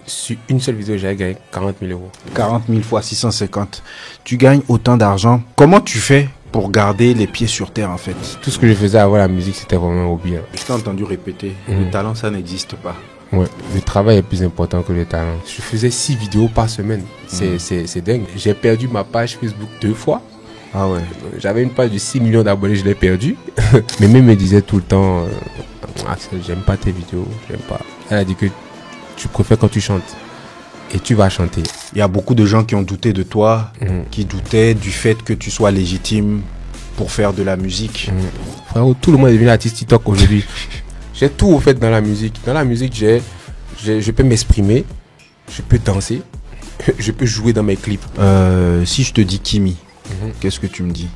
sur une seule vidéo, j'avais gagné 40 000 euros. 40 000 fois 650. Tu gagnes autant d'argent. Comment tu fais pour garder les pieds sur terre, en fait? Tout ce que je faisais avant la musique, c'était vraiment un hobby. Hein. Je t'ai entendu répéter, le talent, ça n'existe pas. Ouais, le travail est plus important que le talent. Je faisais 6 vidéos par semaine. C'est dingue. J'ai perdu ma page Facebook 2 fois. Ah ouais. J'avais une page de 6 millions d'abonnés, je l'ai perdue. Mais même me disait tout le temps, Axel, j'aime pas tes vidéos, j'aime pas. Elle a dit que tu préfères quand tu chantes. Et tu vas chanter. Il y a beaucoup de gens qui ont douté de toi, qui doutaient du fait que tu sois légitime pour faire de la musique. Frérot, tout le monde est devenu artiste TikTok aujourd'hui. J'ai tout au fait dans la musique. Dans la musique, je peux m'exprimer, je peux danser, je peux jouer dans mes clips. Si je te dis Kimi, qu'est-ce que tu me dis?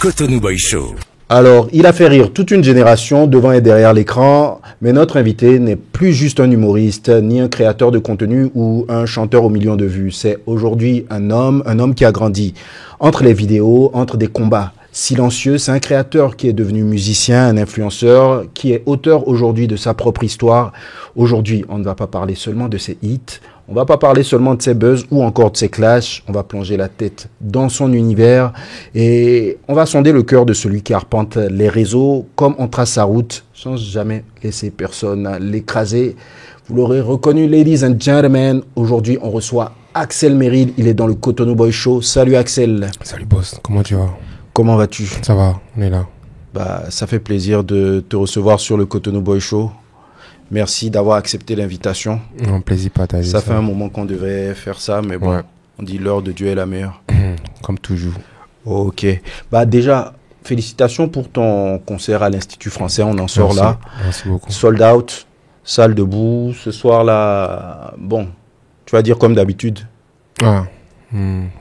Cotonou Boy Show. Alors, il a fait rire toute une génération devant et derrière l'écran, mais notre invité n'est plus juste un humoriste, ni un créateur de contenu ou un chanteur aux millions de vues. C'est aujourd'hui un homme qui a grandi entre les vidéos, entre des combats silencieux. C'est un créateur qui est devenu musicien, un influenceur, qui est auteur aujourd'hui de sa propre histoire. Aujourd'hui, on ne va pas parler seulement de ses hits, on va pas parler seulement de ses buzz ou encore de ses clashs. On va plonger la tête dans son univers et on va sonder le cœur de celui qui arpente les réseaux comme on trace sa route sans jamais laisser personne l'écraser. Vous l'aurez reconnu, ladies and gentlemen. Aujourd'hui, on reçoit Axel Merrill. Il est dans le Cotonou Boy Show. Salut Axel. Salut boss, comment tu vas? Comment vas-tu? Ça va, on est là. Ça fait plaisir de te recevoir sur le Cotonou Boy Show. Merci d'avoir accepté l'invitation. Un plaisir partagé. Ça fait un moment qu'on devait faire ça, mais bon, on dit l'heure de Dieu est la meilleure. Comme toujours. Ok. Déjà, félicitations pour ton concert à l'Institut français. On en sort là. Merci beaucoup. Sold out, salle debout. Ce soir-là, bon, tu vas dire comme d'habitude.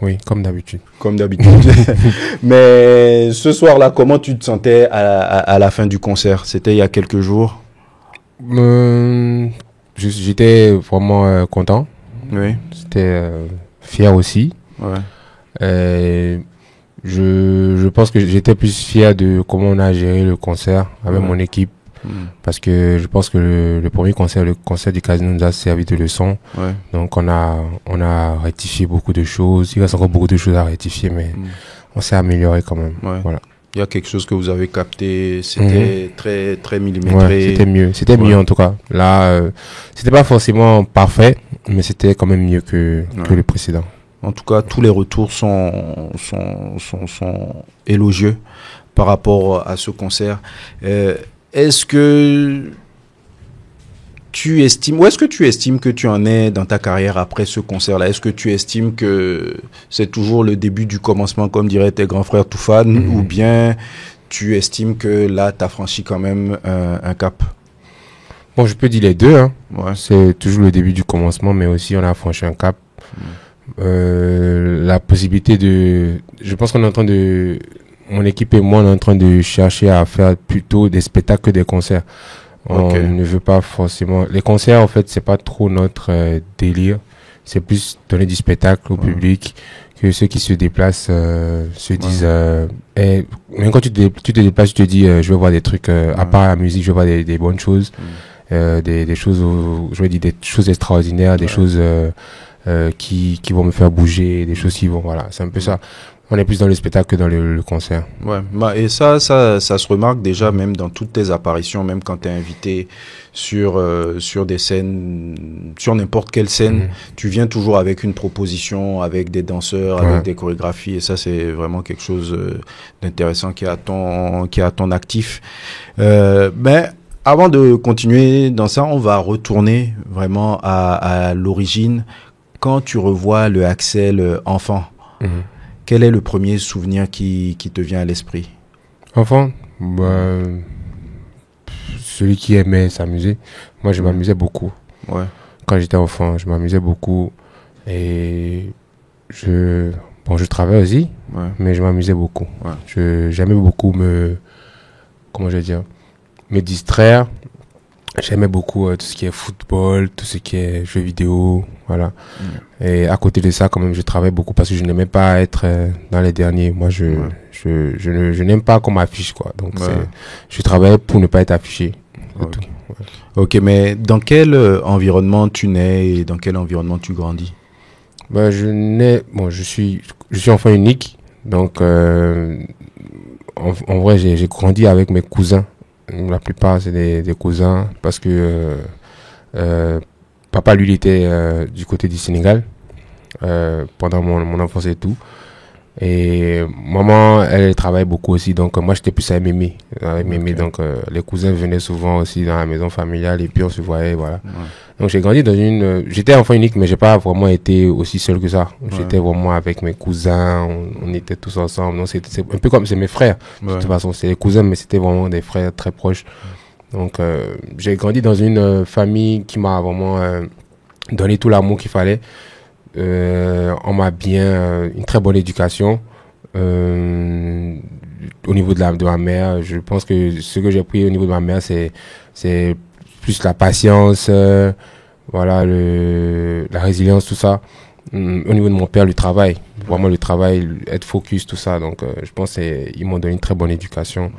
Oui, comme d'habitude. Comme d'habitude. Mais ce soir-là, comment tu te sentais à la fin du concert? C'était il y a quelques jours. J'étais vraiment content. Oui. J'étais fier aussi. Ouais. Je pense que j'étais plus fier de comment on a géré le concert avec mon équipe. Parce que je pense que le premier concert, le concert du Casino, nous a servi de leçon. Ouais. Donc on a rectifié beaucoup de choses. Il reste encore beaucoup de choses à rectifier, mais on s'est amélioré quand même. Ouais. Voilà. Il y a quelque chose que vous avez capté, c'était très, très millimétré. Ouais, c'était mieux en tout cas. Là, c'était pas forcément parfait, mais c'était quand même mieux que le précédent. En tout cas, tous les retours sont élogieux par rapport à ce concert. Est-ce que tu estimes que tu en es dans ta carrière après ce concert-là? Est-ce que tu estimes que c'est toujours le début du commencement, comme diraient tes grands frères Toufan, ou bien tu estimes que là, tu as franchi quand même un cap? Bon, je peux dire les deux. Hein. Ouais. C'est toujours le début du commencement, mais aussi on a franchi un cap. La possibilité je pense qu'on est en train de... Mon équipe et moi, on est en train de chercher à faire plutôt des spectacles que des concerts. On ne veut pas forcément... Les concerts, en fait, c'est pas trop notre délire. C'est plus donner du spectacle au public, que ceux qui se déplacent se disent... même quand tu te déplaces, tu te dis, je veux voir des trucs, à part la musique, je veux voir des bonnes choses, des choses, je veux dire, des choses extraordinaires, des choses qui vont me faire bouger, des choses qui vont... Voilà, c'est un peu ça. On est plus dans le spectacle que dans le concert. Ouais, et ça se remarque déjà même dans toutes tes apparitions, même quand tu es invité sur des scènes, sur n'importe quelle scène, tu viens toujours avec une proposition, avec des danseurs, avec des chorégraphies, et ça c'est vraiment quelque chose d'intéressant qui est à ton actif. Mais avant de continuer dans ça, on va retourner vraiment à l'origine. Quand tu revois le Axel enfant, quel est le premier souvenir qui te vient à l'esprit? Enfant, celui qui aimait s'amuser. Moi, je m'amusais beaucoup. Ouais. Quand j'étais enfant, je m'amusais beaucoup. Et je travaillais aussi, mais je m'amusais beaucoup. Ouais. J'aimais beaucoup me distraire. J'aimais beaucoup tout ce qui est football, tout ce qui est jeux vidéo, voilà. Et à côté de ça, quand même, je travaille beaucoup parce que je n'aimais pas être dans les derniers. Moi, je n'aime pas qu'on m'affiche, quoi. Donc, je travaillais pour ne pas être affiché. Ok, mais dans quel environnement tu nais et dans quel environnement tu grandis? Bah, je suis enfant unique, donc en vrai, j'ai grandi avec mes cousins. La plupart, c'est des cousins parce que papa, lui, il était du côté du Sénégal pendant mon enfance et tout. Et maman, elle travaille beaucoup aussi, donc moi j'étais plus avec Mémé, donc les cousins venaient souvent aussi dans la maison familiale et puis on se voyait, voilà. Ouais. Donc j'ai grandi j'étais enfant unique, mais j'ai pas vraiment été aussi seul que ça. Ouais. J'étais vraiment avec mes cousins, on était tous ensemble, donc c'est un peu comme c'est mes frères. Ouais. De toute façon, c'est les cousins, mais c'était vraiment des frères très proches. Donc j'ai grandi dans une famille qui m'a vraiment donné tout l'amour qu'il fallait. On m'a bien une très bonne éducation au niveau de ma mère. Je pense que ce que j'ai appris au niveau de ma mère, c'est plus la patience, voilà, la résilience, tout ça. Au niveau de mon père, le travail, vraiment le travail, être focus, tout ça. Donc je pense qu'ils m'ont donné une très bonne éducation.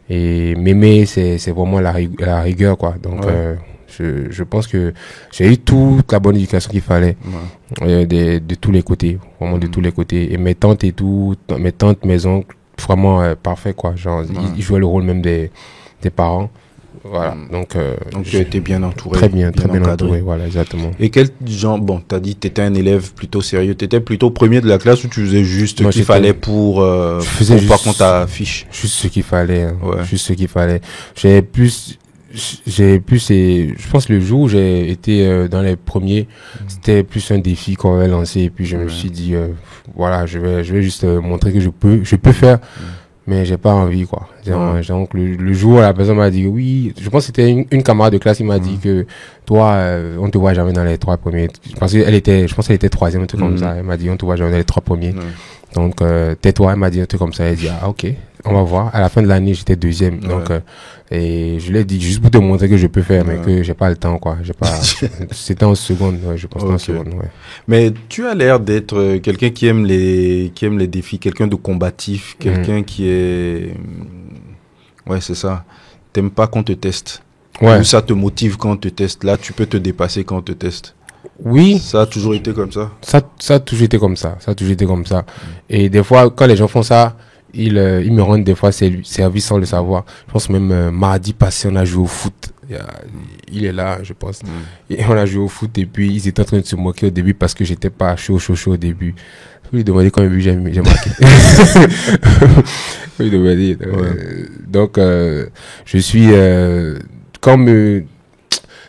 Et m'aimer, c'est vraiment la rigueur, quoi. Donc je pense que j'ai eu toute la bonne éducation qu'il fallait de tous les côtés, vraiment de tous les côtés. Et mes tantes et tout, mes oncles, vraiment parfait, quoi. Genre, ils jouaient le rôle même des parents. Voilà. Donc tu as été bien entouré. Très bien entouré, voilà, exactement. Et quel genre, bon, t'as dit que t'étais un élève plutôt sérieux. T'étais plutôt premier de la classe ou tu faisais juste ce qu'il fallait pour pas qu'on t'affiche? Juste ce qu'il fallait, hein. Ouais. Juste ce qu'il fallait. Je pense le jour où j'ai été dans les premiers, c'était plus un défi qu'on avait lancé et puis je me suis dit voilà, je vais juste montrer que je peux faire, mais j'ai pas envie, quoi. Donc le jour où la personne m'a dit oui, je pense que c'était une camarade de classe qui m'a dit que toi on te voit jamais dans les 3 premiers, parce qu'elle était, je pense qu'elle était troisième, un truc comme ça. Elle m'a dit on te voit jamais dans les 3 premiers. Donc tais-toi, elle m'a dit un truc comme ça. Elle dit ah ok, on va voir. À la fin de l'année j'étais deuxième, donc et je l'ai dit juste pour te montrer que je peux faire, mais que j'ai pas le temps, quoi. J'ai pas. C'était en seconde, je pense en seconde. Ouais. Mais tu as l'air d'être quelqu'un qui aime les défis, quelqu'un de combatif, quelqu'un qui est, c'est ça. T'aimes pas qu'on te teste. Ou ça te motive quand on te teste. Là, tu peux te dépasser quand on te teste. Oui. Ça a toujours été comme ça. Ça a toujours été comme ça. Et des fois, quand les gens font ça, ils me rendent des fois service sans le savoir. Je pense même mardi passé, on a joué au foot. Il est là, je pense. Et on a joué au foot et puis ils étaient en train de se moquer au début parce que j'étais pas chaud au début. Je lui demandais combien de buts j'ai marqué. Je lui demandais. Donc, je suis comme...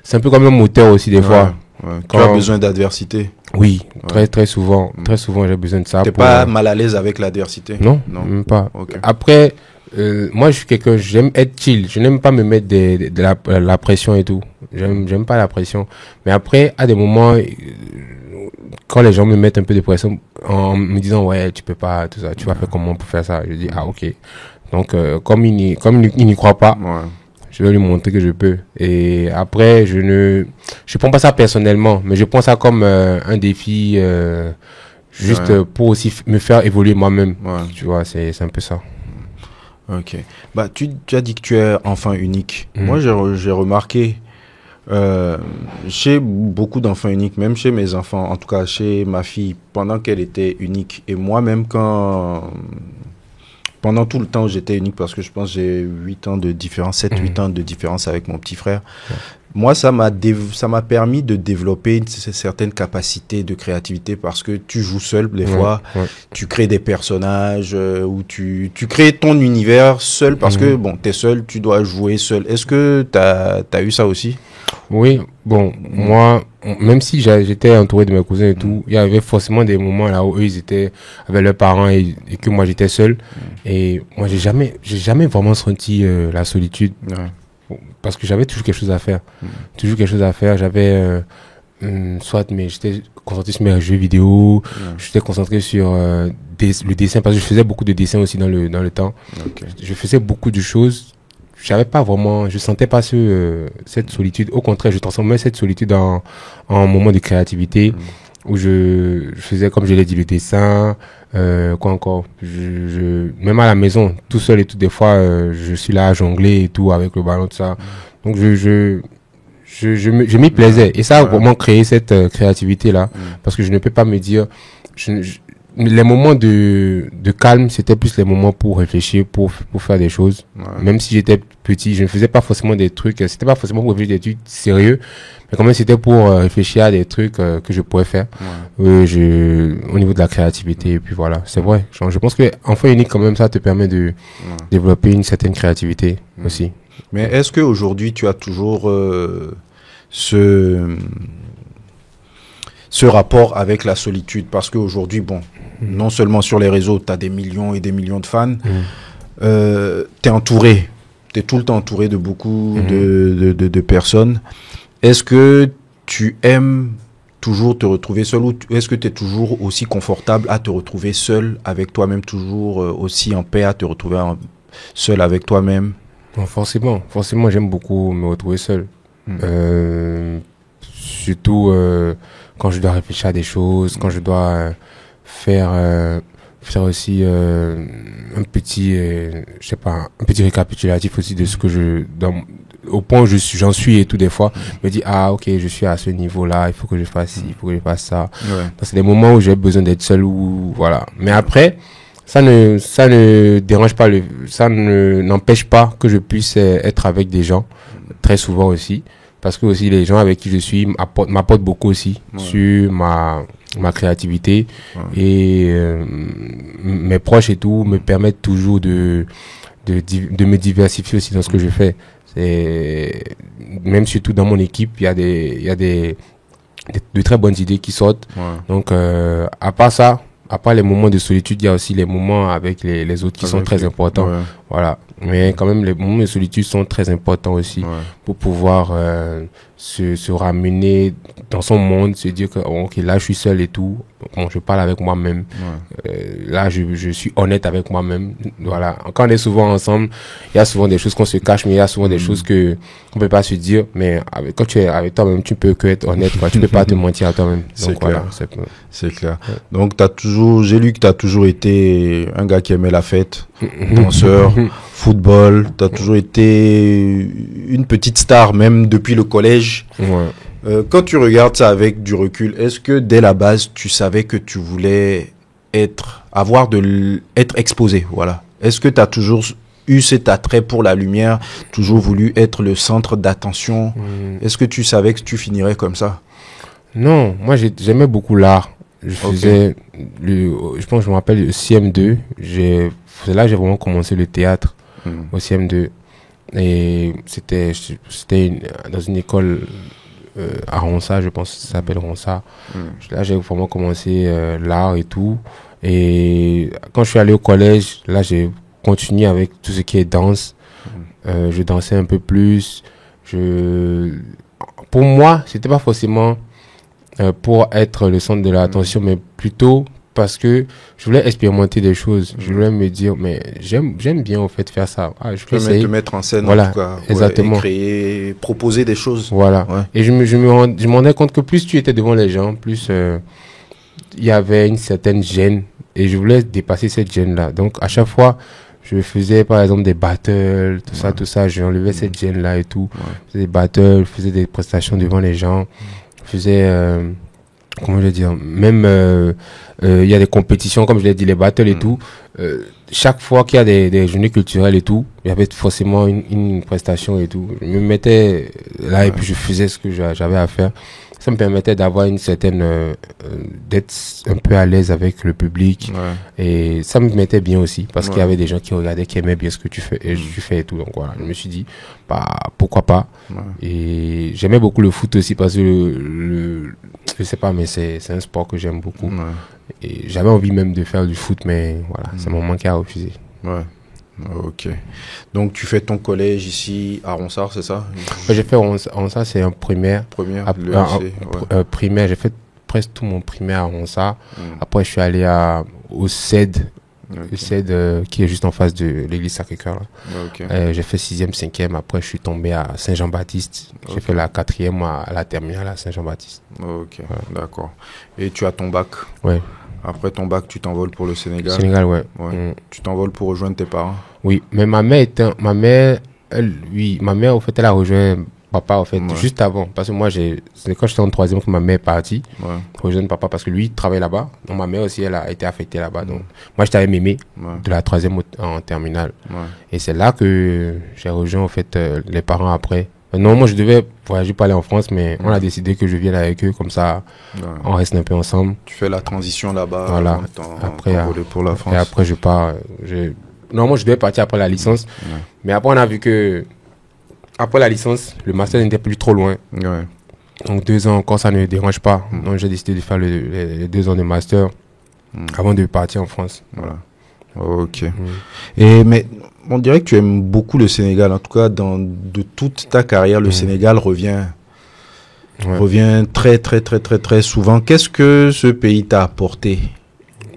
c'est un peu comme un moteur aussi des fois. Tu as besoin d'adversité. Oui, très souvent. Très souvent, j'ai besoin de ça. T'es pas mal à l'aise avec l'adversité? Non, même pas. Okay. Après, moi, je suis quelqu'un, j'aime être chill. Je n'aime pas me mettre de la pression et tout. J'aime pas la pression. Mais après, à des moments, quand les gens me mettent un peu de pression en me disant, ouais, tu peux pas, tout ça, tu vas faire comment pour faire ça? Je dis, ah, ok. Donc, comme il n'y croit pas, je vais lui montrer que je peux. Et après, je prends pas ça personnellement, mais je prends ça comme un défi, juste pour aussi me faire évoluer moi-même. Tu vois, c'est un peu ça. Ok. Bah, tu as dit que tu es enfant unique. Moi, j'ai remarqué, chez beaucoup d'enfants uniques, même chez mes enfants, en tout cas chez ma fille, pendant qu'elle était unique, et moi-même pendant tout le temps où j'étais unique, parce que je pense que j'ai 8 ans de différence, 7-8 ans de différence avec mon petit frère. Moi, ça m'a permis de développer une certaine capacité de créativité parce que tu joues seul, des fois, tu crées des personnages, ou tu crées ton univers seul parce que, bon, t'es seul, tu dois jouer seul. Est-ce que t'as eu ça aussi? Oui, bon, moi, même si j'étais entouré de mes cousins et tout, il y avait forcément des moments là où eux, ils étaient avec leurs parents et que moi, j'étais seul. Et moi, j'ai jamais vraiment senti la solitude. Parce que j'avais toujours quelque chose à faire. J'avais, mais j'étais concentré sur mes jeux vidéo, j'étais concentré sur le dessin, parce que je faisais beaucoup de dessins aussi dans le temps. Je faisais beaucoup de choses. Je sentais pas cette solitude. Au contraire, je transformais cette solitude en moment de créativité. où je faisais, comme je l'ai dit, le dessin, quoi encore, même à la maison, tout seul et tout, des fois, je suis là à jongler et tout, avec le ballon, tout ça. Donc, je m'y plaisais. Et ça a vraiment créé cette créativité-là. Parce que je ne peux pas me dire, les moments de calme, c'était plus les moments pour réfléchir, pour faire des choses. Même si j'étais petit, je ne faisais pas forcément des trucs, c'était pas forcément pour réfléchir des trucs sérieux, mais quand même c'était pour réfléchir à des trucs que je pourrais faire au niveau de la créativité. Et puis voilà, c'est vrai. Je pense que enfant unique, quand même, ça te permet de développer une certaine créativité aussi. Mais est-ce qu'aujourd'hui, tu as toujours ce rapport avec la solitude? Parce qu'aujourd'hui, bon, non seulement sur les réseaux, tu as des millions et des millions de fans, tu es entouré, tu es tout le temps entouré de beaucoup de personnes. Est-ce que tu aimes toujours te retrouver seul, ou est-ce que tu es toujours aussi confortable à te retrouver seul avec toi-même, toujours aussi en paix à te retrouver seul avec toi-même? Bon, forcément, j'aime beaucoup me retrouver seul. Surtout quand je dois réfléchir à des choses, quand je dois faire aussi un petit je sais pas, un petit récapitulatif aussi de ce que au point où j'en suis et tout, des fois je me dis ok, je suis à ce niveau là, il faut que je fasse ci, il faut que je fasse ça. C'est des moments où j'ai besoin d'être seul, ou voilà. Mais après ça ne dérange pas, ça n'empêche pas que je puisse être avec des gens très souvent aussi, parce que aussi les gens avec qui je suis m'apportent beaucoup aussi sur ma créativité, et mes proches et tout me permettent toujours de me diversifier aussi dans ce que je fais. Même surtout dans mon équipe, il y a de très bonnes idées qui sortent. Donc à part ça, à part les moments de solitude, il y a aussi les moments avec les autres qui sont très importants. Voilà. Mais quand même, les moments de solitude sont très importants aussi pour pouvoir se ramener dans son monde, se dire que ok, là je suis seul et tout. Bon, je parle avec moi-même. Là, je suis honnête avec moi-même. Voilà. Quand on est souvent ensemble, il y a souvent des choses qu'on se cache, mais il y a souvent des choses qu'on peut pas se dire. Mais quand tu es avec toi-même, tu peux que être honnête, quoi. Tu peux pas te mentir à toi-même. Donc voilà. C'est clair. Donc j'ai lu que tu as toujours été un gars qui aimait la fête, danseur, football. Tu as toujours été une petite star, même depuis le collège. Quand tu regardes ça avec du recul, est-ce que dès la base, tu savais que tu voulais être exposé, voilà? Est-ce que tu as toujours eu cet attrait pour la lumière, toujours voulu être le centre d'attention? Est-ce que tu savais que tu finirais comme ça? Non, moi j'aimais beaucoup l'art. Je faisais je pense que je me rappelle le CM2, c'est là que j'ai vraiment commencé le théâtre, au CM2. Et c'était dans une école à Ronsa, je pense que ça s'appelle Ronsa. Là, j'ai vraiment commencé l'art et tout. Et quand je suis allé au collège, là, j'ai continué avec tout ce qui est danse. Je dansais un peu plus. Pour moi, c'était pas forcément pour être le centre de l'attention, mais plutôt parce que je voulais expérimenter des choses. Je voulais me dire, mais j'aime bien, en fait, faire ça. Je peux essayer. Te mettre en scène, voilà, en tout cas. Exactement. Et créer, proposer des choses. Voilà. Et je me rendais compte que plus tu étais devant les gens, plus il y avait une certaine gêne. Et je voulais dépasser cette gêne-là. Donc, à chaque fois, je faisais, par exemple, des battles, tout ça. J'enlevais cette gêne-là et tout. Je faisais des battles, je faisais des prestations devant les gens. Je faisais... comment je vais dire, même il y a des compétitions, comme je l'ai dit, les battles et tout. Chaque fois qu'il y a des journées culturelles et tout, il y avait forcément une prestation et tout. Je me mettais là et puis je faisais ce que j'avais à faire. Ça me permettait d'avoir une certaine d'être un peu à l'aise avec le public, et ça me mettait bien aussi parce qu'il y avait des gens qui regardaient, qui aimaient bien ce que tu fais et tout. Donc voilà, je me suis dit pourquoi pas. Et j'aimais beaucoup le foot aussi parce que je sais pas, mais c'est un sport que j'aime beaucoup. Et j'avais envie même de faire du foot, mais voilà, c'est mon maman qui a refusé. Ok. Donc tu fais ton collège ici à Ronsard, c'est ça? J'ai fait Ronsard, c'est un primaire. Primaire, j'ai fait presque tout mon primaire à Ronsard. Après je suis allé au CED qui est juste en face de l'église Sacré-Cœur. J'ai fait 6e, 5e. Après, je suis tombé à Saint-Jean-Baptiste. J'ai fait la 4e à la terminale à Saint-Jean-Baptiste. Ok, d'accord. Et tu as ton bac? Ouais. Après ton bac, tu t'envoles pour le Sénégal? Sénégal, ouais. Tu t'envoles pour rejoindre tes parents? Oui, mais ma mère, au fait, elle a rejoint papa, en fait, juste avant. Parce que moi, c'est quand j'étais en 3e que ma mère est partie. Rejoindre papa parce que lui, il travaille là-bas. Donc, ma mère aussi, elle a été affectée là-bas. Donc, moi, j'étais avec Mémé de la 3e en terminale. Et c'est là que j'ai rejoint, en fait, les parents après. Non, moi, je devais voyager pour aller en France, mais on a décidé que je vienne avec eux, comme ça, on reste un peu ensemble. Tu fais la transition là-bas. Voilà. Après, pour la France. Et après, je pars. Normalement, je devais partir après la licence. Mais après, on a vu que, après la licence, le master n'était plus trop loin. Donc, 2 ans encore, ça ne me dérange pas. Donc, j'ai décidé de faire les 2 ans de master avant de partir en France. Voilà. Ok. Mais on dirait que tu aimes beaucoup le Sénégal. En tout cas, de toute ta carrière, le Sénégal revient très, très, très, très, très souvent. Qu'est-ce que ce pays t'a apporté?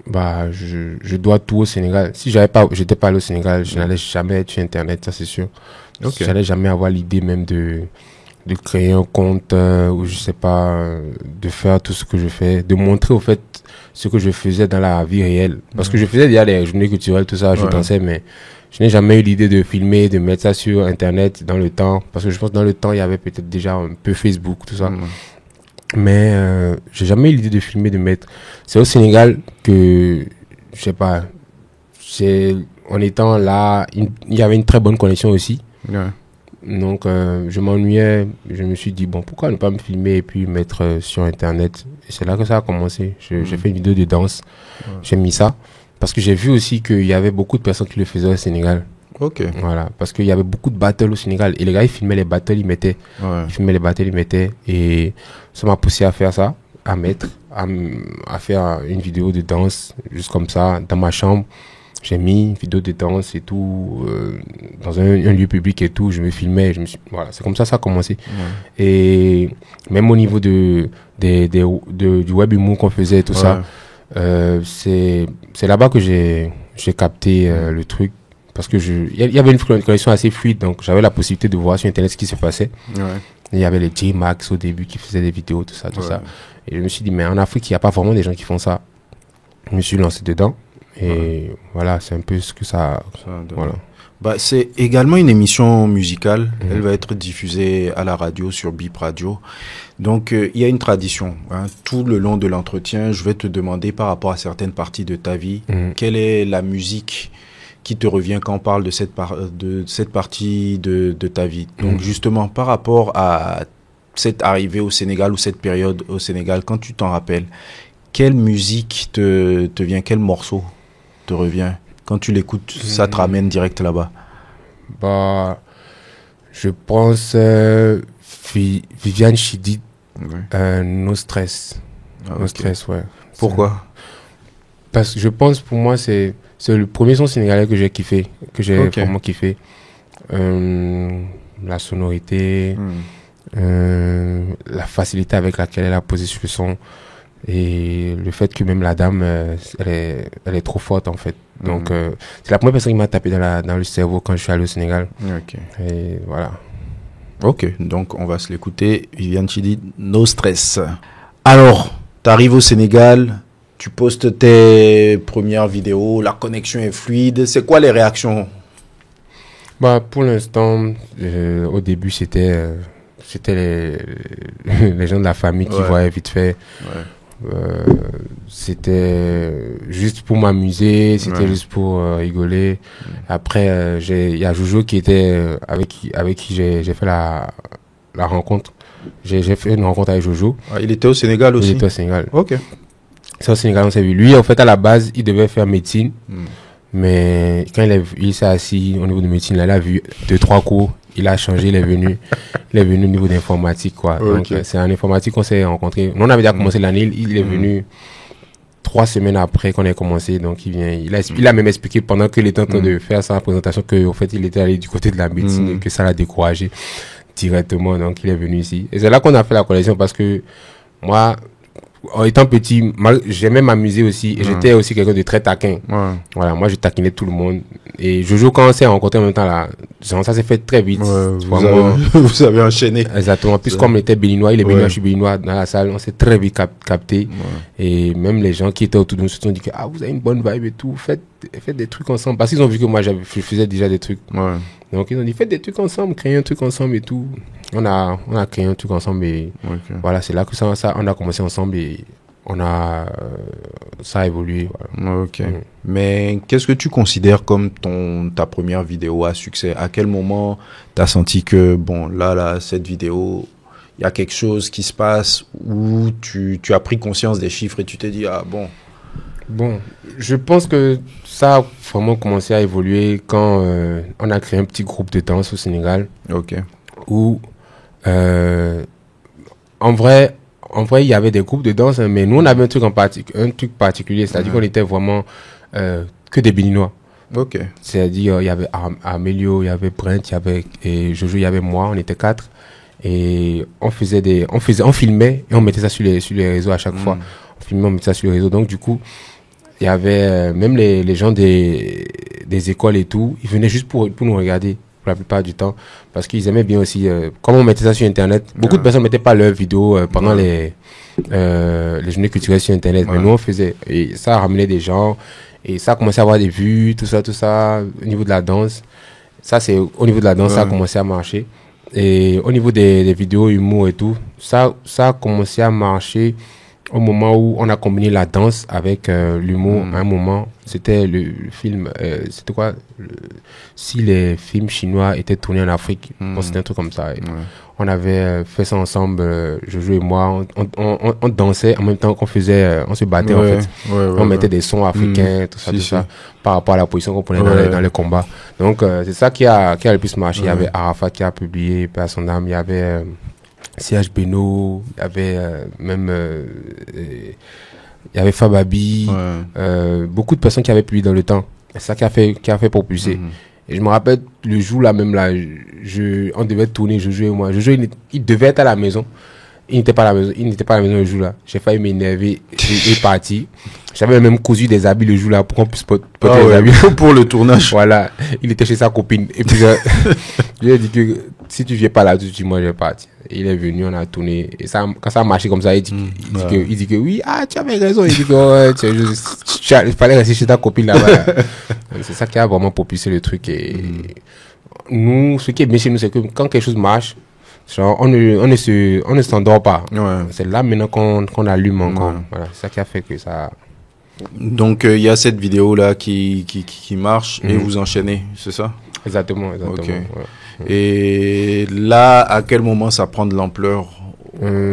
Je dois tout au Sénégal. Si j'étais pas allé au Sénégal, je n'allais jamais être sur Internet, ça c'est sûr. J'allais jamais avoir l'idée même de créer un compte ou je sais pas, de faire tout ce que je fais, de montrer au fait ce que je faisais dans la vie réelle. Parce que je faisais déjà des journées culturelles, tout ça, je dansais, mais je n'ai jamais eu l'idée de filmer, de mettre ça sur Internet dans le temps. Parce que je pense que dans le temps, il y avait peut-être déjà un peu Facebook, tout ça. Mais j'ai jamais eu l'idée de filmer, de mettre. C'est au Sénégal que, je sais pas, en étant là, il y avait une très bonne connexion aussi. Donc, je m'ennuyais. Je me suis dit, bon, pourquoi ne pas me filmer et puis mettre sur Internet? Et c'est là que ça a commencé. J'ai fait une vidéo de danse. J'ai mis ça. Parce que j'ai vu aussi qu'il y avait beaucoup de personnes qui le faisaient au Sénégal. Voilà. Parce qu'il y avait beaucoup de battles au Sénégal. Et les gars, ils filmaient les battles, ils mettaient. Ils filmaient les battles, ils mettaient. Et ça m'a poussé à faire ça, à faire une vidéo de danse, juste comme ça, dans ma chambre. J'ai mis une vidéo de danse et tout, dans un lieu public et tout. Je me filmais, voilà, c'est comme ça a commencé. Et même au niveau du web humour qu'on faisait et tout ça, c'est là-bas que j'ai capté le truc. Parce que il y avait une connexion assez fluide, donc j'avais la possibilité de voir sur Internet ce qui se passait. Il y avait les J-Max au début qui faisaient des vidéos, tout ça. Et je me suis dit, mais en Afrique, il n'y a pas vraiment des gens qui font ça. Je me suis lancé dedans. Et voilà, c'est un peu ce que ça voilà. C'est également une émission musicale. Elle va être diffusée à la radio sur Bip Radio. Donc, il y a une tradition. Tout le long de l'entretien, je vais te demander par rapport à certaines parties de ta vie, quelle est la musique qui te revient quand on parle de cette partie de ta vie. Donc, justement, par rapport à cette arrivée au Sénégal ou cette période au Sénégal, quand tu t'en rappelles, quelle musique te vient, quel morceau te revient? Quand tu l'écoutes, ça te ramène direct là-bas. Je pense Viviane Chidid, No Stress. No Stress, ouais. Pourquoi? Parce que je pense, pour moi, c'est le premier son sénégalais que j'ai kiffé, que j'ai vraiment kiffé. La sonorité, la facilité avec laquelle elle a posé sur le son. Et le fait que même la dame, elle est trop forte en fait. Donc c'est la première personne qui m'a tapé dans le cerveau quand je suis allé au Sénégal. Et voilà. Donc on va se l'écouter. Viviane Chidid, No Stress. Alors, tu arrives au Sénégal, tu postes tes premières vidéos, la connexion est fluide. C'est quoi les réactions? Pour l'instant, au début c'était les gens de la famille qui voyaient vite fait. C'était juste pour m'amuser, c'était juste pour rigoler. Après, il y a Jojo qui était avec qui j'ai fait la rencontre. J'ai fait une rencontre avec Jojo. Il était au Sénégal aussi? Il était au Sénégal. C'est au Sénégal, on s'est vu. Lui, en fait, à la base, il devait faire médecine. Mais quand il s'est assis au niveau de médecine, là, il a vu 2-3 cours. Il a changé, il est venu au niveau d'informatique, quoi. Donc, c'est en informatique qu'on s'est rencontrés. Nous, on avait déjà commencé l'année. Il est venu 3 semaines après qu'on ait commencé. Donc, il a même expliqué pendant qu'il était en train de faire sa présentation qu'au fait, il était allé du côté de la médecine et que ça l'a découragé directement. Donc, il est venu ici. Et c'est là qu'on a fait la connexion parce que moi, en étant petit, j'aimais m'amuser aussi. Et j'étais aussi quelqu'un de très taquin. Voilà, moi, je taquinais tout le monde. Et Jojo, quand on s'est rencontrés en même temps, là, genre, ça s'est fait très vite. Vous avez enchaîné. Exactement. Puis, comme on était béninois, il est béninois, je suis béninois, dans la salle, on s'est très vite capté. Et même les gens qui étaient autour de nous se sont dit que, vous avez une bonne vibe et tout, faites des trucs ensemble. Parce qu'ils ont vu que moi, je faisais déjà des trucs. Donc, ils ont dit, faites des trucs ensemble, créez un truc ensemble et tout. On a créé un truc ensemble et voilà, c'est là que ça, on a commencé ensemble et ça a évolué. Voilà. Mais qu'est-ce que tu considères comme ta première vidéo à succès? À quel moment tu as senti que, bon, là, cette vidéo, il y a quelque chose qui se passe où tu as pris conscience des chiffres et tu t'es dit, Bon, je pense que ça a vraiment commencé à évoluer quand on a créé un petit groupe de danse au Sénégal. Où, en vrai, il y avait des groupes de danse, mais nous, on avait un truc particulier, c'est-à-dire qu'on était vraiment que des Béninois. C'est-à-dire, il y avait Amélio, il y avait Brent, il y avait Jojo, il y avait moi, on était 4. Et on filmait et on mettait ça sur les réseaux à chaque fois. On filmait, on mettait ça sur les réseaux. Donc, du coup, il y avait même les gens des écoles et tout, ils venaient juste pour nous regarder pour la plupart du temps parce qu'ils aimaient bien aussi comme on mettait ça sur internet. Beaucoup de personnes mettaient pas leurs vidéos pendant les journées culturelles sur internet, mais nous on faisait et ça a ramené des gens et ça a commencé à avoir des vues, tout ça au niveau de la danse. Ça c'est au niveau de la danse, ça a commencé à marcher. Et au niveau des vidéos humour et tout, ça a commencé à marcher au moment où on a combiné la danse avec l'humour. À un moment, c'était le film, c'était quoi si les films chinois étaient tournés en Afrique. Bon, c'était un truc comme ça. On avait fait ça ensemble, Jojo et moi. On dansait en même temps qu'on faisait, on se battait en fait. On mettait des sons africains, tout ça, par rapport à la position qu'on prenait dans les combats. Donc, c'est ça qui a le plus marché. Il y avait Arafat qui a publié, par son âme. Il y avait CH Beno, il y avait même il y avait Fababi, beaucoup de personnes qui avaient publié dans le temps. C'est ça qui a fait propulser. Et je me rappelle le jour là même là, on devait tourner Jojo et moi. Jojo il devait être à la maison. Il n'était pas à la maison le jour là. J'ai failli m'énerver et parti. J'avais même cousu des habits le jour là pour qu'on puisse porter les habits pour le tournage. Voilà, il était chez sa copine et puis je lui ai dit que si tu viens pas là tout de suite, moi je vais partir. Il est venu, on a tourné et ça, quand ça a marché comme ça, il dit que oui, tu avais raison. Il dit que il fallait rester chez ta copine là-bas. C'est ça qui a vraiment propulsé le truc. Et nous, ce qui est bien chez nous, c'est que quand quelque chose marche, genre, on ne s'endort pas. C'est là maintenant qu'on allume encore. Voilà, c'est ça qui a fait que ça. Donc il y a cette vidéo là qui marche et vous enchaînez, c'est ça? Exactement. Et là, à quel moment ça prend de l'ampleur?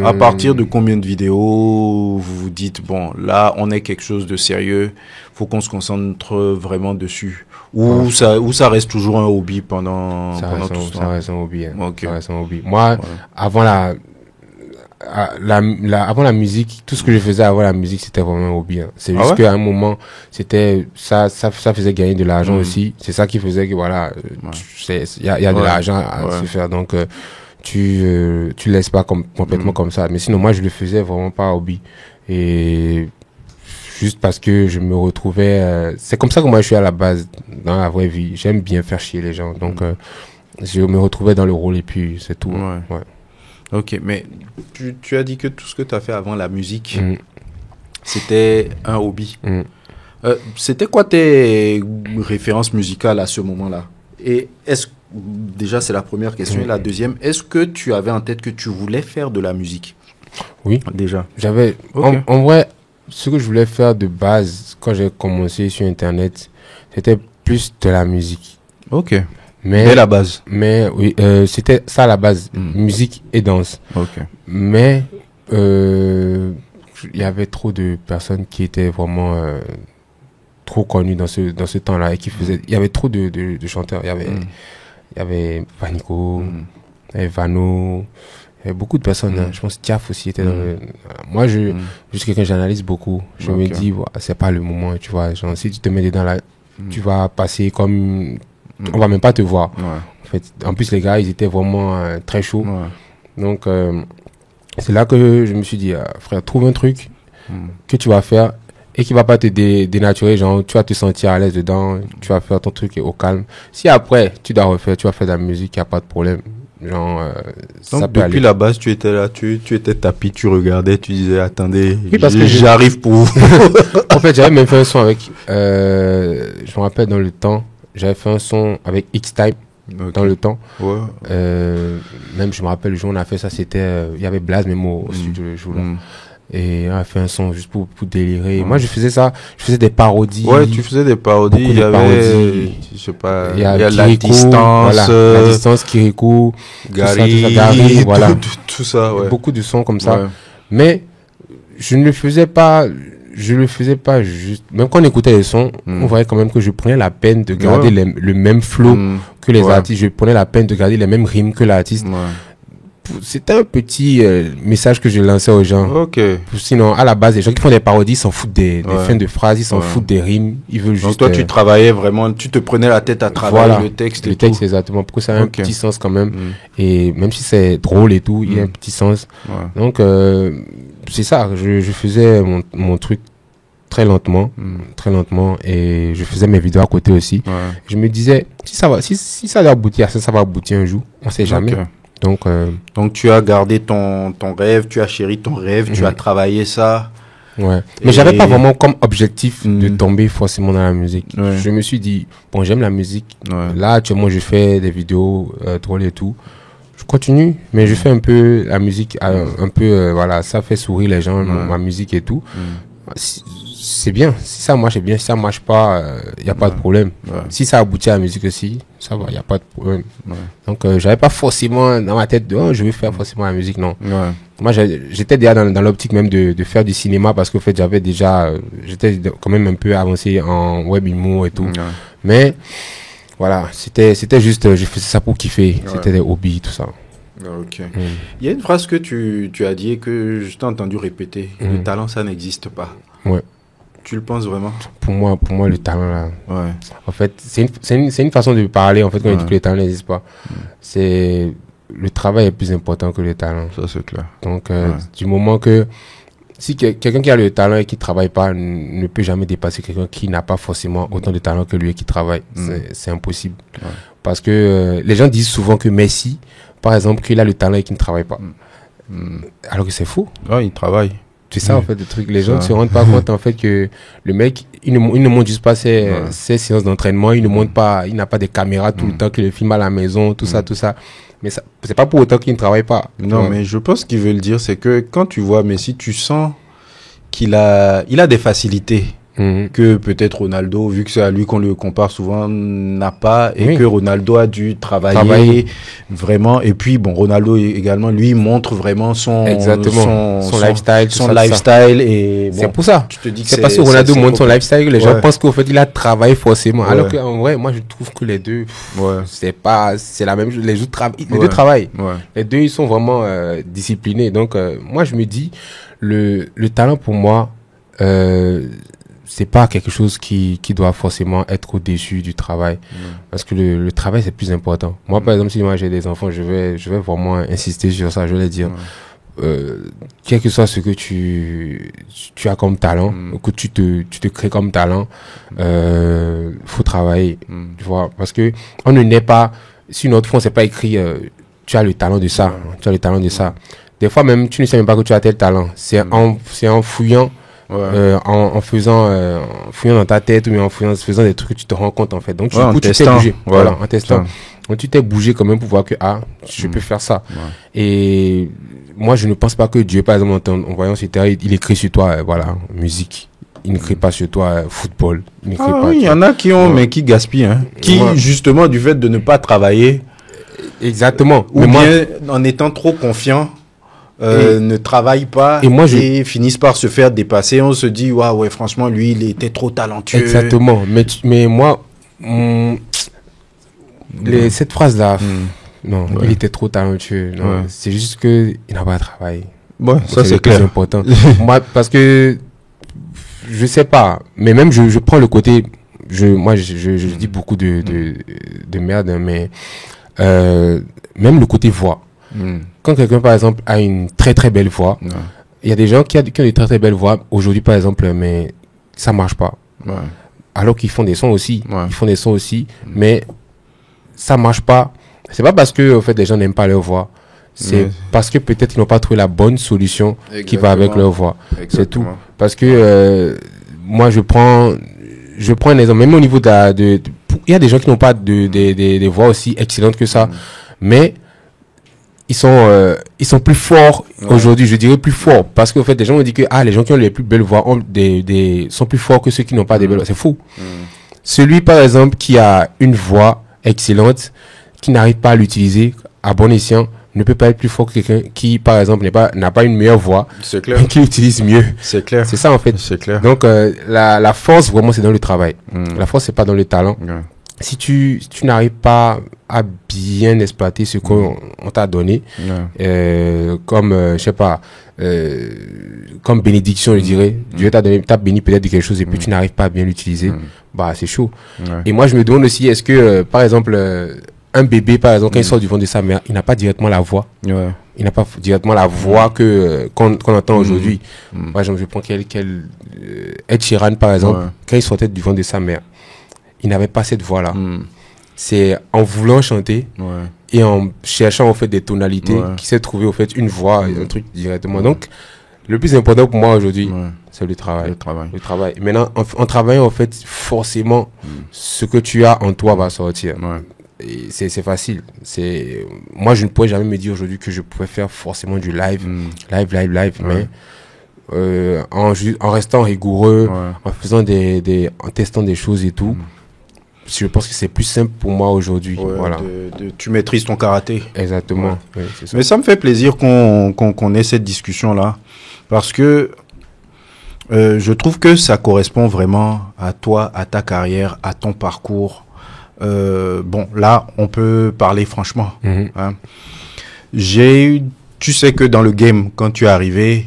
À partir de combien de vidéos vous vous dites, bon, là, on est quelque chose de sérieux, faut qu'on se concentre vraiment dessus? Ou ça reste toujours un hobby pendant tout ce temps? Ça reste un hobby. Ça reste un hobby. Moi, avant avant la musique, tout ce que je faisais avant la musique, c'était vraiment un hobby. C'est juste qu'à un moment, c'était ça faisait gagner de l'argent aussi. C'est ça qui faisait que voilà, il y a de l'argent à se faire. Donc tu laisses pas complètement comme ça. Mais sinon, moi, je le faisais vraiment pas hobby. Et juste parce que je me retrouvais, c'est comme ça que moi je suis à la base dans la vraie vie. J'aime bien faire chier les gens. Donc je me retrouvais dans le rôle et puis c'est tout. Ok, mais tu as dit que tout ce que tu as fait avant la musique, c'était un hobby. C'était quoi tes références musicales à ce moment-là? Et déjà c'est la première question. Et la deuxième, est-ce que tu avais en tête que tu voulais faire de la musique? Oui. Déjà. J'avais, en vrai, ce que je voulais faire de base, quand j'ai commencé sur Internet, c'était plus de la musique. Ok. Dès la base. Mais oui, c'était ça à la base, musique et danse. Mais il y avait trop de personnes qui étaient vraiment trop connues dans ce temps-là et qui faisaient. Il y avait trop de chanteurs. Il y avait Vanico, il y avait Vano, il y avait beaucoup de personnes. Je pense que Tiaf aussi était dans le... Moi, je suis quelqu'un, j'analyse beaucoup. Je me dis, c'est pas le moment, tu vois. Genre, si tu te mets dedans là, tu vas passer comme... On va même pas te voir. En fait, en plus, les gars, ils étaient vraiment très chauds. Donc, c'est là que je me suis dit, frère, trouve un truc que tu vas faire et qui va pas te dénaturer, genre tu vas te sentir à l'aise dedans, tu vas faire ton truc au calme. Si après tu dois refaire, tu vas faire de la musique, il n'y a pas de problème. Genre, donc ça peut depuis aller. la base, tu étais là, tu étais tapis, tu regardais, tu disais attendez, Oui, parce que j'arrive pour vous. En fait, j'avais même fait un son avec, je me rappelle dans le temps, j'avais fait un son avec X-Time. Dans le temps. Ouais. Même je me rappelle le jour où on a fait ça, c'était il y avait Blaze même au studio le jour là. Et on a fait un son juste pour délirer. Moi je faisais ça, je faisais des parodies. Ouais, tu faisais des parodies, il y avait je sais pas, il y a la distance, voilà, la distance, Kirikou, Gary, voilà. Tout ça, ouais. Beaucoup de sons comme ça. Ouais. Mais je ne le faisais pas juste. Même quand on écoutait les sons, on voyait quand même que je prenais la peine de garder le même flow que les artistes. Je prenais la peine de garder les mêmes rimes que l'artiste. C'était un petit message que je lançais aux gens. Sinon, à la base, les gens qui font des parodies, ils s'en foutent des fins de phrases, ils s'en foutent des rimes. Ils veulent juste. Donc toi, tu travaillais vraiment, tu te prenais la tête à travailler le texte. Le texte, exactement. Pour que ça ait un petit sens quand même. Et même si c'est drôle et tout, il y a un petit sens. Donc, c'est ça. Je faisais mon truc très lentement, et je faisais mes vidéos à côté aussi. Je me disais, si ça doit aboutir à ça, ça va aboutir un jour. On sait jamais. Donc tu as gardé ton rêve, tu as chéri ton rêve, tu as travaillé ça. Ouais. Mais j'avais pas vraiment comme objectif de tomber forcément dans la musique. Je me suis dit, bon, j'aime la musique. Là, actuellement, je fais des vidéos drôles et tout. Je continue, mais je fais un peu la musique, voilà, ça fait sourire les gens, ma musique et tout. C'est bien. Si ça marche, c'est bien. Si ça marche pas, il n'y a pas de problème. Si ça aboutit à la musique aussi, ça va, il n'y a pas de problème. Donc, j'avais pas forcément dans ma tête de, je vais faire forcément la musique, non. Moi, j'étais déjà dans l'optique même de faire du cinéma parce qu'en fait, j'étais quand même un peu avancé en web humour et tout. Mais, voilà, c'était juste, je faisais ça pour kiffer. C'était des hobbies, tout ça. Il y a une phrase que tu as dit et que je t'ai entendu répéter. Le talent, ça n'existe pas. Ouais. Tu le penses vraiment? Pour moi, le talent, là. En fait, c'est une façon de parler, en fait, quand on dit que le talent n'existe pas. C'est, le travail est plus important que le talent. Ça, c'est clair. Donc, du moment que, si quelqu'un qui a le talent et qui travaille pas ne peut jamais dépasser quelqu'un qui n'a pas forcément autant de talent que lui et qui travaille. C'est impossible. Parce que, les gens disent souvent que Messi, par exemple, qu'il a le talent et qu'il ne travaille pas. Alors que c'est faux. Il travaille. C'est ça, en fait, le truc. Les gens ne se rendent pas compte, en fait, que le mec, il ne monte juste pas ses séances d'entraînement, il n'a pas de caméras tout le temps, qu'il le filme à la maison, tout ça. Mais ça, c'est pas pour autant qu'il ne travaille pas. Non, mais je pense qu'il veut le dire, c'est que quand tu vois Messi, tu sens qu'il a des facilités. Que peut-être Ronaldo, vu que c'est à lui qu'on le compare souvent, n'a pas, et que Ronaldo a dû travailler vraiment. Et puis, bon, Ronaldo également, lui, montre vraiment son lifestyle. Et bon, c'est pour ça. Tu te dis que c'est parce que Ronaldo montre son lifestyle, les gens pensent qu'au fait, il a travaillé forcément. Alors qu'en vrai, moi, je trouve que les deux, c'est la même chose. Les deux travaillent. Les deux, ils sont vraiment disciplinés. Donc, moi, je me dis, le talent pour moi, c'est pas quelque chose qui doit forcément être au-dessus du travail. Parce que le travail, c'est plus important. Moi, par exemple, si moi j'ai des enfants, je vais vraiment insister sur ça. Je vais leur dire, quel que soit ce que tu as comme talent, que tu te crées comme talent, faut travailler. Tu vois, parce que on ne naît pas, si notre fond, c'est pas écrit, tu as le talent de ça, tu as le talent de ça. Des fois, même, tu ne sais même pas que tu as tel talent. C'est en fouillant, en fouillant dans ta tête, ou en faisant des trucs que tu te rends compte, en fait. Donc, du coup, tu t'es bougé. Voilà, en testant. Donc, tu t'es bougé quand même pour voir que, je peux faire ça. Et moi, je ne pense pas que Dieu, par exemple, en voyant sur terre, il écrit sur toi, musique. Il ne crée pas sur toi football. Il y en a qui ont, mais qui gaspillent, hein. Qui, justement, du fait de ne pas travailler. Exactement. Ou bien, en étant trop confiant, ne travaillent pas et finissent par se faire dépasser. On se dit, ouais, franchement, lui, il était trop talentueux. Exactement. Mais moi, cette phrase-là, non, il était trop talentueux. Non, c'est juste qu'il n'a pas travaillé. Ça, c'est clair. C'est important. Moi, parce que, je sais pas, mais même je prends le côté, je dis beaucoup de merde, mais même le côté voix. Quand quelqu'un, par exemple, a une très très belle voix, Il y a des gens qui ont des très très belles voix aujourd'hui, par exemple, mais ça marche pas. Ouais. Alors qu'ils font des sons aussi. Ouais. Ils font des sons aussi, mais ça marche pas. C'est pas parce que, en fait, les gens n'aiment pas leur voix. C'est parce que peut-être ils n'ont pas trouvé la bonne solution qui va avec leur voix. C'est tout. Parce que, moi, je prends un exemple. Même au niveau il y a des gens qui n'ont pas des voix aussi excellentes que ça. Mais, ils sont plus forts aujourd'hui, je dirais plus forts, parce qu'en fait, des gens ont dit que les gens qui ont les plus belles voix sont plus forts que ceux qui n'ont pas des belles voix. C'est fou. Celui, par exemple, qui a une voix excellente, qui n'arrive pas à l'utiliser à bon escient, ne peut pas être plus fort que quelqu'un qui, par exemple, n'a pas une meilleure voix, c'est clair, qui l'utilise mieux. C'est clair. C'est ça, en fait. C'est clair. Donc, la force, vraiment, c'est dans le travail. La force, c'est pas dans le talent. Si tu n'arrives pas à bien exploiter ce qu'on t'a donné, comme, je sais pas, comme bénédiction, je dirais, Dieu t'a béni peut-être de quelque chose et puis tu n'arrives pas à bien l'utiliser, bah, c'est chaud. Et moi, je me demande aussi, est-ce que, par exemple, un bébé, par exemple, quand il sort du ventre de sa mère, il n'a pas directement la voix. Il n'a pas directement la voix qu'on entend aujourd'hui. Par exemple, je prends Ed Sheeran, par exemple, quand il sortait du ventre de sa mère, il n'avait pas cette voix-là. C'est en voulant chanter et en cherchant en fait des tonalités qu'il s'est trouvé en fait une voix, un truc directement. Donc, le plus important pour moi aujourd'hui, c'est le travail. Le travail. Maintenant, en travaillant en fait, forcément, ce que tu as en toi va sortir. Et c'est facile. Moi, je ne pourrais jamais me dire aujourd'hui que je pourrais faire forcément du live, mais en restant rigoureux, en faisant en testant des choses et tout. Je pense que c'est plus simple pour moi aujourd'hui. Voilà. Tu maîtrises ton karaté. Exactement. Oui, c'est ça. Mais ça me fait plaisir qu'on ait cette discussion-là. Parce que je trouve que ça correspond vraiment à toi, à ta carrière, à ton parcours. Bon, là, on peut parler franchement. Hein. Tu sais que dans le game, quand tu es arrivé,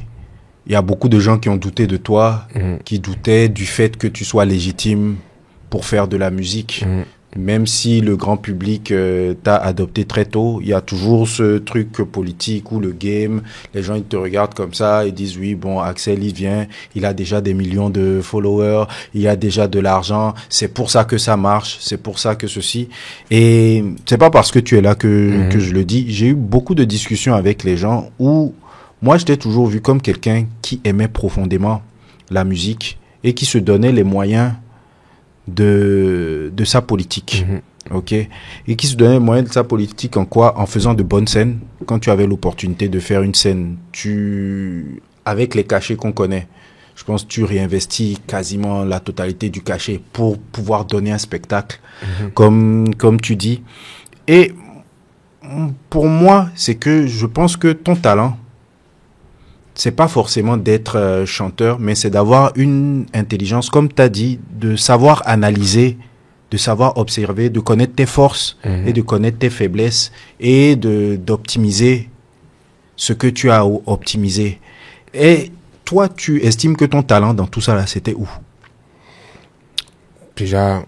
il y a beaucoup de gens qui ont douté de toi, qui doutaient du fait que tu sois légitime pour faire de la musique. Même si le grand public t'a adopté très tôt, il y a toujours ce truc politique où le game, les gens ils te regardent comme ça, ils disent oui, bon, Axel il vient, il a déjà des millions de followers, il a déjà de l'argent, c'est pour ça que ça marche, c'est pour ça que ceci. Et c'est pas parce que tu es là que je le dis. J'ai eu beaucoup de discussions avec les gens où moi je t'ai toujours vu comme quelqu'un qui aimait profondément la musique et qui se donnait les moyens de sa politique, ok, et qui se donnait le moyen de sa politique en quoi? En faisant de bonnes scènes. Quand tu avais l'opportunité de faire une scène, avec les cachets qu'on connaît, je pense que tu réinvestis quasiment la totalité du cachet pour pouvoir donner un spectacle, comme tu dis. Et pour moi, c'est que je pense que ton talent, c'est pas forcément d'être chanteur, mais c'est d'avoir une intelligence, comme tu as dit, de savoir analyser, de savoir observer, de connaître tes forces et de connaître tes faiblesses et d'optimiser ce que tu as optimisé. Et toi, tu estimes que ton talent dans tout ça là, c'était où? Déjà,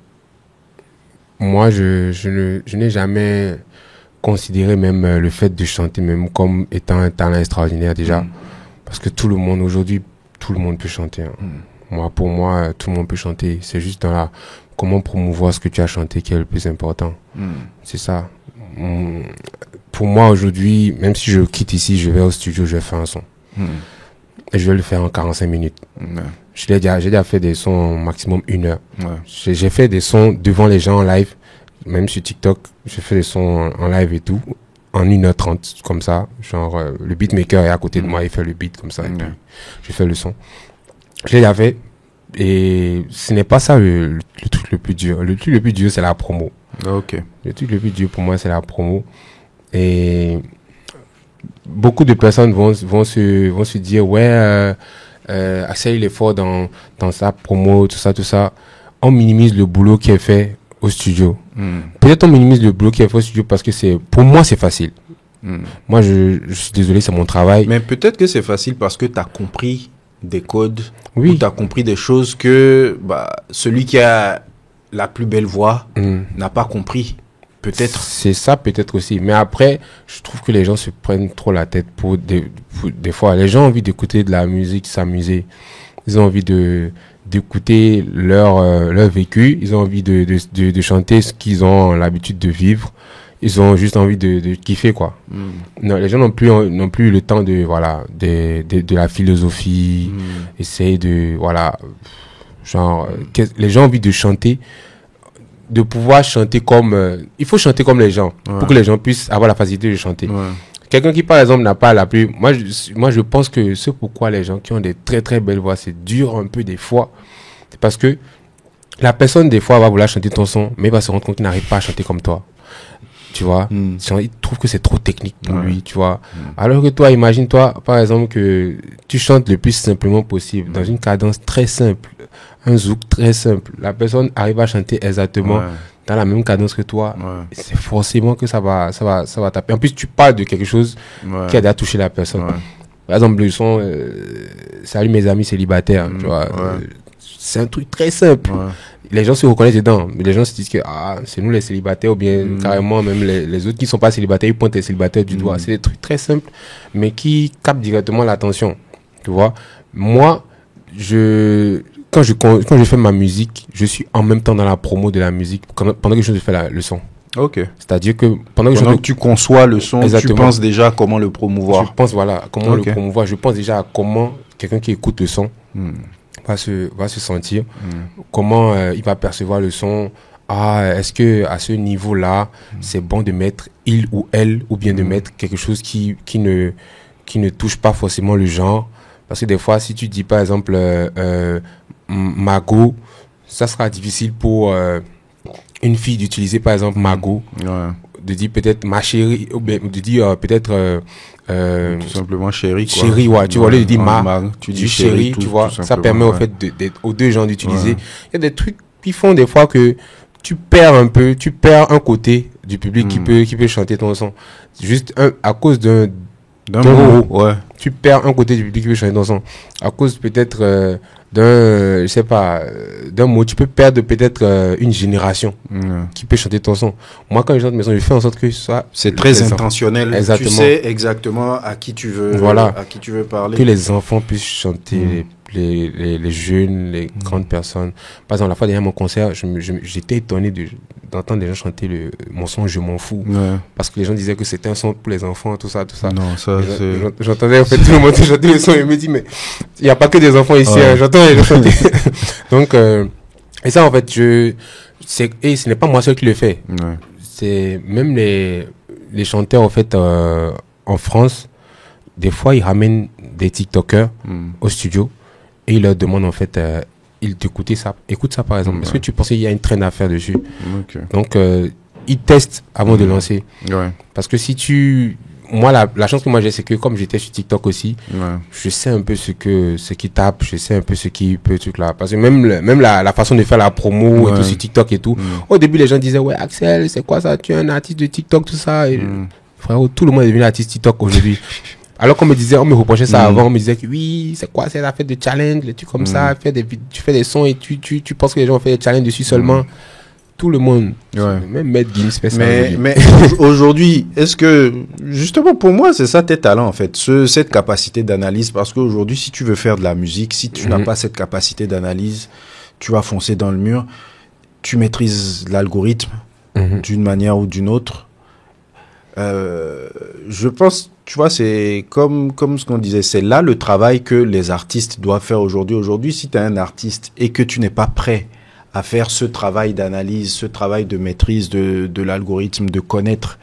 moi, je n'ai jamais considéré même le fait de chanter même comme étant un talent extraordinaire déjà. Parce que tout le monde, aujourd'hui, tout le monde peut chanter. Hein. Pour moi, tout le monde peut chanter. C'est juste dans comment promouvoir ce que tu as chanté qui est le plus important. C'est ça. Pour moi, aujourd'hui, même si je quitte ici, je vais au studio, je vais faire un son. Et je vais le faire en 45 minutes. J'ai déjà fait des sons maximum 1 heure. J'ai fait des sons devant les gens en live, même sur TikTok. J'ai fait des sons en live et tout. En 1h30, comme ça. Genre, le beatmaker est à côté de moi, il fait le beat comme ça. Et puis, je fais le son. Je l'ai fait. Et ce n'est pas ça le truc le plus dur. Le truc le plus dur, c'est la promo. Ok. Le truc le plus dur pour moi, c'est la promo. Et beaucoup de personnes vont se dire, ouais, Axel, il est fort dans sa promo, tout ça. On minimise le boulot qui est fait au studio. Peut-être on minimise le boulot qui est fait au studio parce que pour moi, c'est facile. Moi, je suis désolé, c'est mon travail. Mais peut-être que c'est facile parce que tu as compris des codes. Oui. Ou tu as compris des choses que celui qui a la plus belle voix n'a pas compris. Peut-être. C'est ça, peut-être aussi. Mais après, je trouve que les gens se prennent trop la tête pour des fois. Les gens ont envie d'écouter de la musique, s'amuser. Ils ont envie d'écouter leur vécu. Ils ont envie de chanter ce qu'ils ont l'habitude de vivre. Ils ont juste envie de kiffer, quoi. Non, les gens n'ont plus le temps de la philosophie. Essayer les gens ont envie de chanter, de pouvoir chanter comme, il faut chanter comme les gens, pour que les gens puissent avoir la facilité de chanter. Quelqu'un qui, par exemple, n'a pas la plus, moi, je pense que c'est pourquoi les gens qui ont des très, très belles voix, c'est dur un peu des fois. C'est parce que la personne, des fois, va vouloir chanter ton son, mais va se rendre compte qu'il n'arrive pas à chanter comme toi. Tu vois, il trouve que c'est trop technique pour lui, tu vois. Alors que toi, imagine-toi, par exemple, que tu chantes le plus simplement possible, dans une cadence très simple, un zouk très simple. La personne arrive à chanter exactement dans la même cadence que toi. C'est forcément que ça va taper. En plus, tu parles de quelque chose qui a déjà touché la personne. Par exemple, le son, salut mes amis célibataires, tu vois. C'est un truc très simple. Les gens se reconnaissent dedans, mais les gens se disent que c'est nous les célibataires, ou bien carrément même les autres qui sont pas célibataires, ils pointent les célibataires du doigt. C'est des trucs très simples, mais qui captent directement l'attention. Tu vois, moi, quand je fais ma musique, je suis en même temps dans la promo de la musique pendant que je fais le son. Ok. C'est-à-dire que pendant que tu conçois le son, tu penses déjà comment le promouvoir. Je pense comment le promouvoir. Je pense déjà à comment quelqu'un qui écoute le son va se sentir, comment il va percevoir le son. Est-ce que à ce niveau-là, c'est bon de mettre il ou elle, ou bien de mettre quelque chose qui ne touche pas forcément le genre. Parce que des fois, si tu dis par exemple Mago, ça sera difficile pour une fille d'utiliser par exemple Mago, de dire peut-être ma chérie, ou bien de dire peut-être tout simplement chérie, quoi. Chérie, tu vois, au lieu de dire tu dis chérie, tu vois, ça permet au fait aux deux gens d'utiliser. Il y a des trucs qui font des fois que tu perds un côté du public qui peut chanter ton son. Juste à cause d'un mot. Tu perds un côté du public qui peut chanter ton son. À cause peut-être d'un mot, tu peux perdre peut-être une génération qui peut chanter ton son. Moi, quand je chante mes sons, je fais en sorte que c'est très intentionnel. Exactement. Tu sais exactement à qui tu veux, à qui tu veux parler. Que les enfants puissent chanter, les jeunes, les grandes personnes. Par exemple, la fois dernière, mon concert, j'étais étonné d'entendre des gens chanter mon son Je m'en fous. Parce que les gens disaient que c'était un son pour les enfants, tout ça. Non, ça, j'entendais en fait tout le monde chanter le son et me dit, mais il n'y a pas que des enfants ici, j'entends les gens chanter. Donc, et ça, en fait, et ce n'est pas moi seul qui le fais. C'est même les chanteurs, en fait, en France, des fois, ils ramènent des TikTokers au studio et ils leur demandent, en fait, ils t'écoutent ça. Écoute ça, par exemple. Est-ce que tu pensais qu'il y a une traîne à faire dessus? Donc, ils testent avant de lancer. Parce que moi, la chance que moi j'ai, c'est que comme j'étais sur TikTok aussi, je sais un peu ce qui tape, je sais un peu ce qui peut, truc là. Parce que même la façon de faire la promo et tout sur TikTok et tout. Au début, les gens disaient, ouais, Axel, c'est quoi ça? Tu es un artiste de TikTok, tout ça. Et, frérot, tout le monde est devenu artiste TikTok aujourd'hui. Alors qu'on on me reprochait ça avant, on me disait que oui, c'est quoi, c'est la fête de challenge, les trucs comme ça, tu fais des sons et tu penses que les gens ont fait des challenges dessus seulement. Tout le monde, même Maître Gims fait ça. Mais aujourd'hui, est-ce que, justement pour moi, c'est ça tes talents en fait, cette capacité d'analyse, parce qu'aujourd'hui, si tu veux faire de la musique, si tu n'as pas cette capacité d'analyse, tu vas foncer dans le mur, tu maîtrises l'algorithme d'une manière ou d'une autre. Je pense, tu vois, c'est comme ce qu'on disait, c'est là le travail que les artistes doivent faire aujourd'hui. Aujourd'hui, si tu es un artiste et que tu n'es pas prêt à faire ce travail d'analyse, ce travail de maîtrise de l'algorithme, de connaître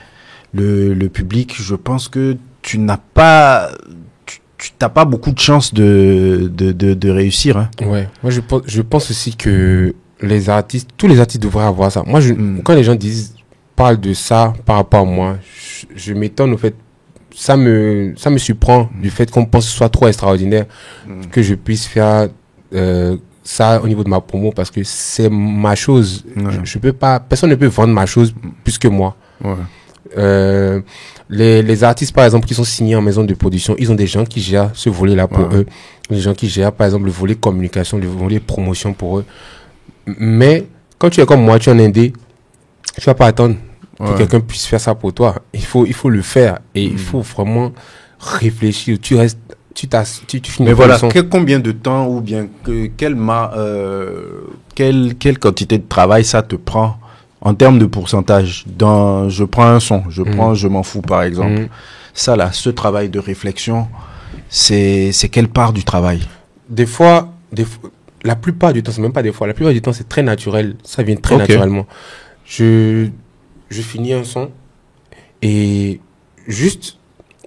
le public, je pense que tu n'as pas beaucoup de chances de réussir. Hein. Ouais, moi je pense aussi que tous les artistes devraient avoir ça. Moi, quand les gens parlent de ça par rapport à moi, je m'étonne au fait. Ça me surprend du fait qu'on pense que ce soit trop extraordinaire que je puisse faire ça au niveau de ma promo, parce que c'est ma chose. Je peux pas, personne ne peut vendre ma chose plus que moi. Les artistes, par exemple, qui sont signés en maison de production, ils ont des gens qui gèrent ce volet-là pour eux. Des gens qui gèrent, par exemple, le volet communication, le volet promotion pour eux. Mais quand tu es comme moi, tu es en indé, tu vas pas attendre que quelqu'un puisse faire ça pour toi. Il faut le faire et il faut vraiment réfléchir. Tu finis. Mais voilà, combien de temps ou bien quelle quantité de travail ça te prend en termes de pourcentage? Je prends un son, je m'en fous par exemple. Ça là, ce travail de réflexion, c'est quelle part du travail? Des fois, la plupart du temps, c'est même pas des fois, la plupart du temps c'est très naturel, ça vient très naturellement. Je finis un son et juste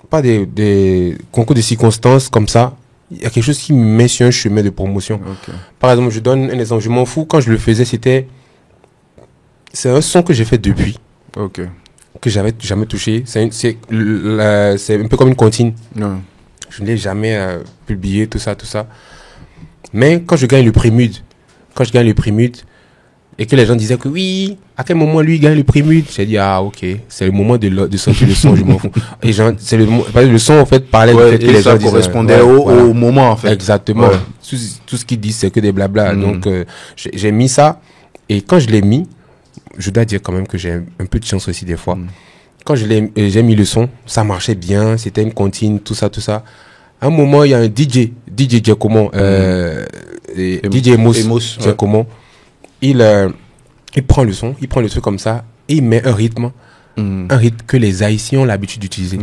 pas des concours de circonstances comme ça, il y a quelque chose qui me met sur un chemin de promotion. Par exemple, je donne un exemple, je m'en fous, quand je le faisais, c'est un son que j'ai fait depuis. Que j'avais jamais touché. C'est un peu comme une comptine. Je ne l'ai jamais publié, tout ça. Mais quand je gagne le prix MUD, et que les gens disaient que oui, à quel moment lui gagne le prix MUD, j'ai dit ok, c'est le moment de sortir le son, je m'en fous. Et c'est le son en fait parlait du fait que les gens correspondait au moment en fait. Exactement. Tout ce qu'ils disent c'est que des blabla. Donc j'ai mis ça et quand je l'ai mis, je dois dire quand même que j'ai un peu de chance aussi des fois. Quand j'ai mis le son, ça marchait bien, c'était une comptine, tout ça. À un moment, il y a un DJ Giacomo, DJ Emos Giacomo. Il prend le son, il prend le truc comme ça, et il met un rythme que les Haïtiens ont l'habitude d'utiliser.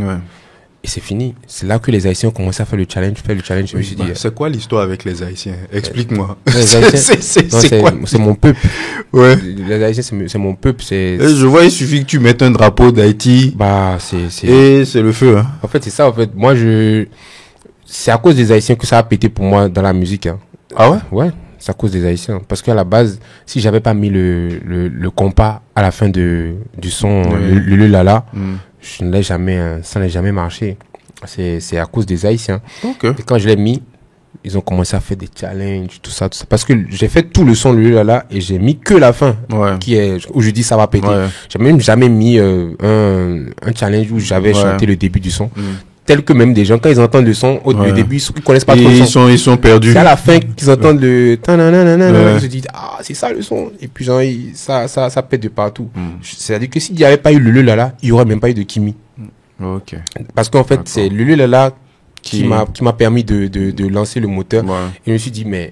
Et c'est fini. C'est là que les Haïtiens ont commencé à faire le challenge. Je me suis dit, c'est quoi l'histoire avec les Haïtiens? Explique-moi. C'est quoi? C'est mon peuple. Les Haïtiens, c'est mon peuple. Je vois, il suffit que tu mettes un drapeau d'Haïti. Et c'est le feu. Hein. En fait, c'est ça. En fait, moi, c'est à cause des Haïtiens que ça a pété pour moi dans la musique. Hein. Ah ouais? Ouais. C'est à cause des Haïtiens. Parce qu'à la base, si j'avais pas mis le compas à la fin du son, le lala, ça n'a jamais marché. C'est à cause des Haïtiens. Et quand je l'ai mis, ils ont commencé à faire des challenges, tout ça. Parce que j'ai fait tout le son, le lala, et j'ai mis que la fin, où je dis ça va péter. J'ai même jamais mis un challenge où j'avais chanté le début du son. Tel que même des gens, quand ils entendent le son, au début, ils connaissent pas trop le son. Ils sont perdus. C'est à la fin qu'ils entendent le ils se disent, c'est ça le son. Et puis, genre, ça pète de partout. C'est-à-dire que s'il n'y avait pas eu le lala, il n'y aurait même pas eu de Kimi. Parce qu'en fait, c'est le lala qui m'a permis de lancer le moteur. Et je me suis dit, mais,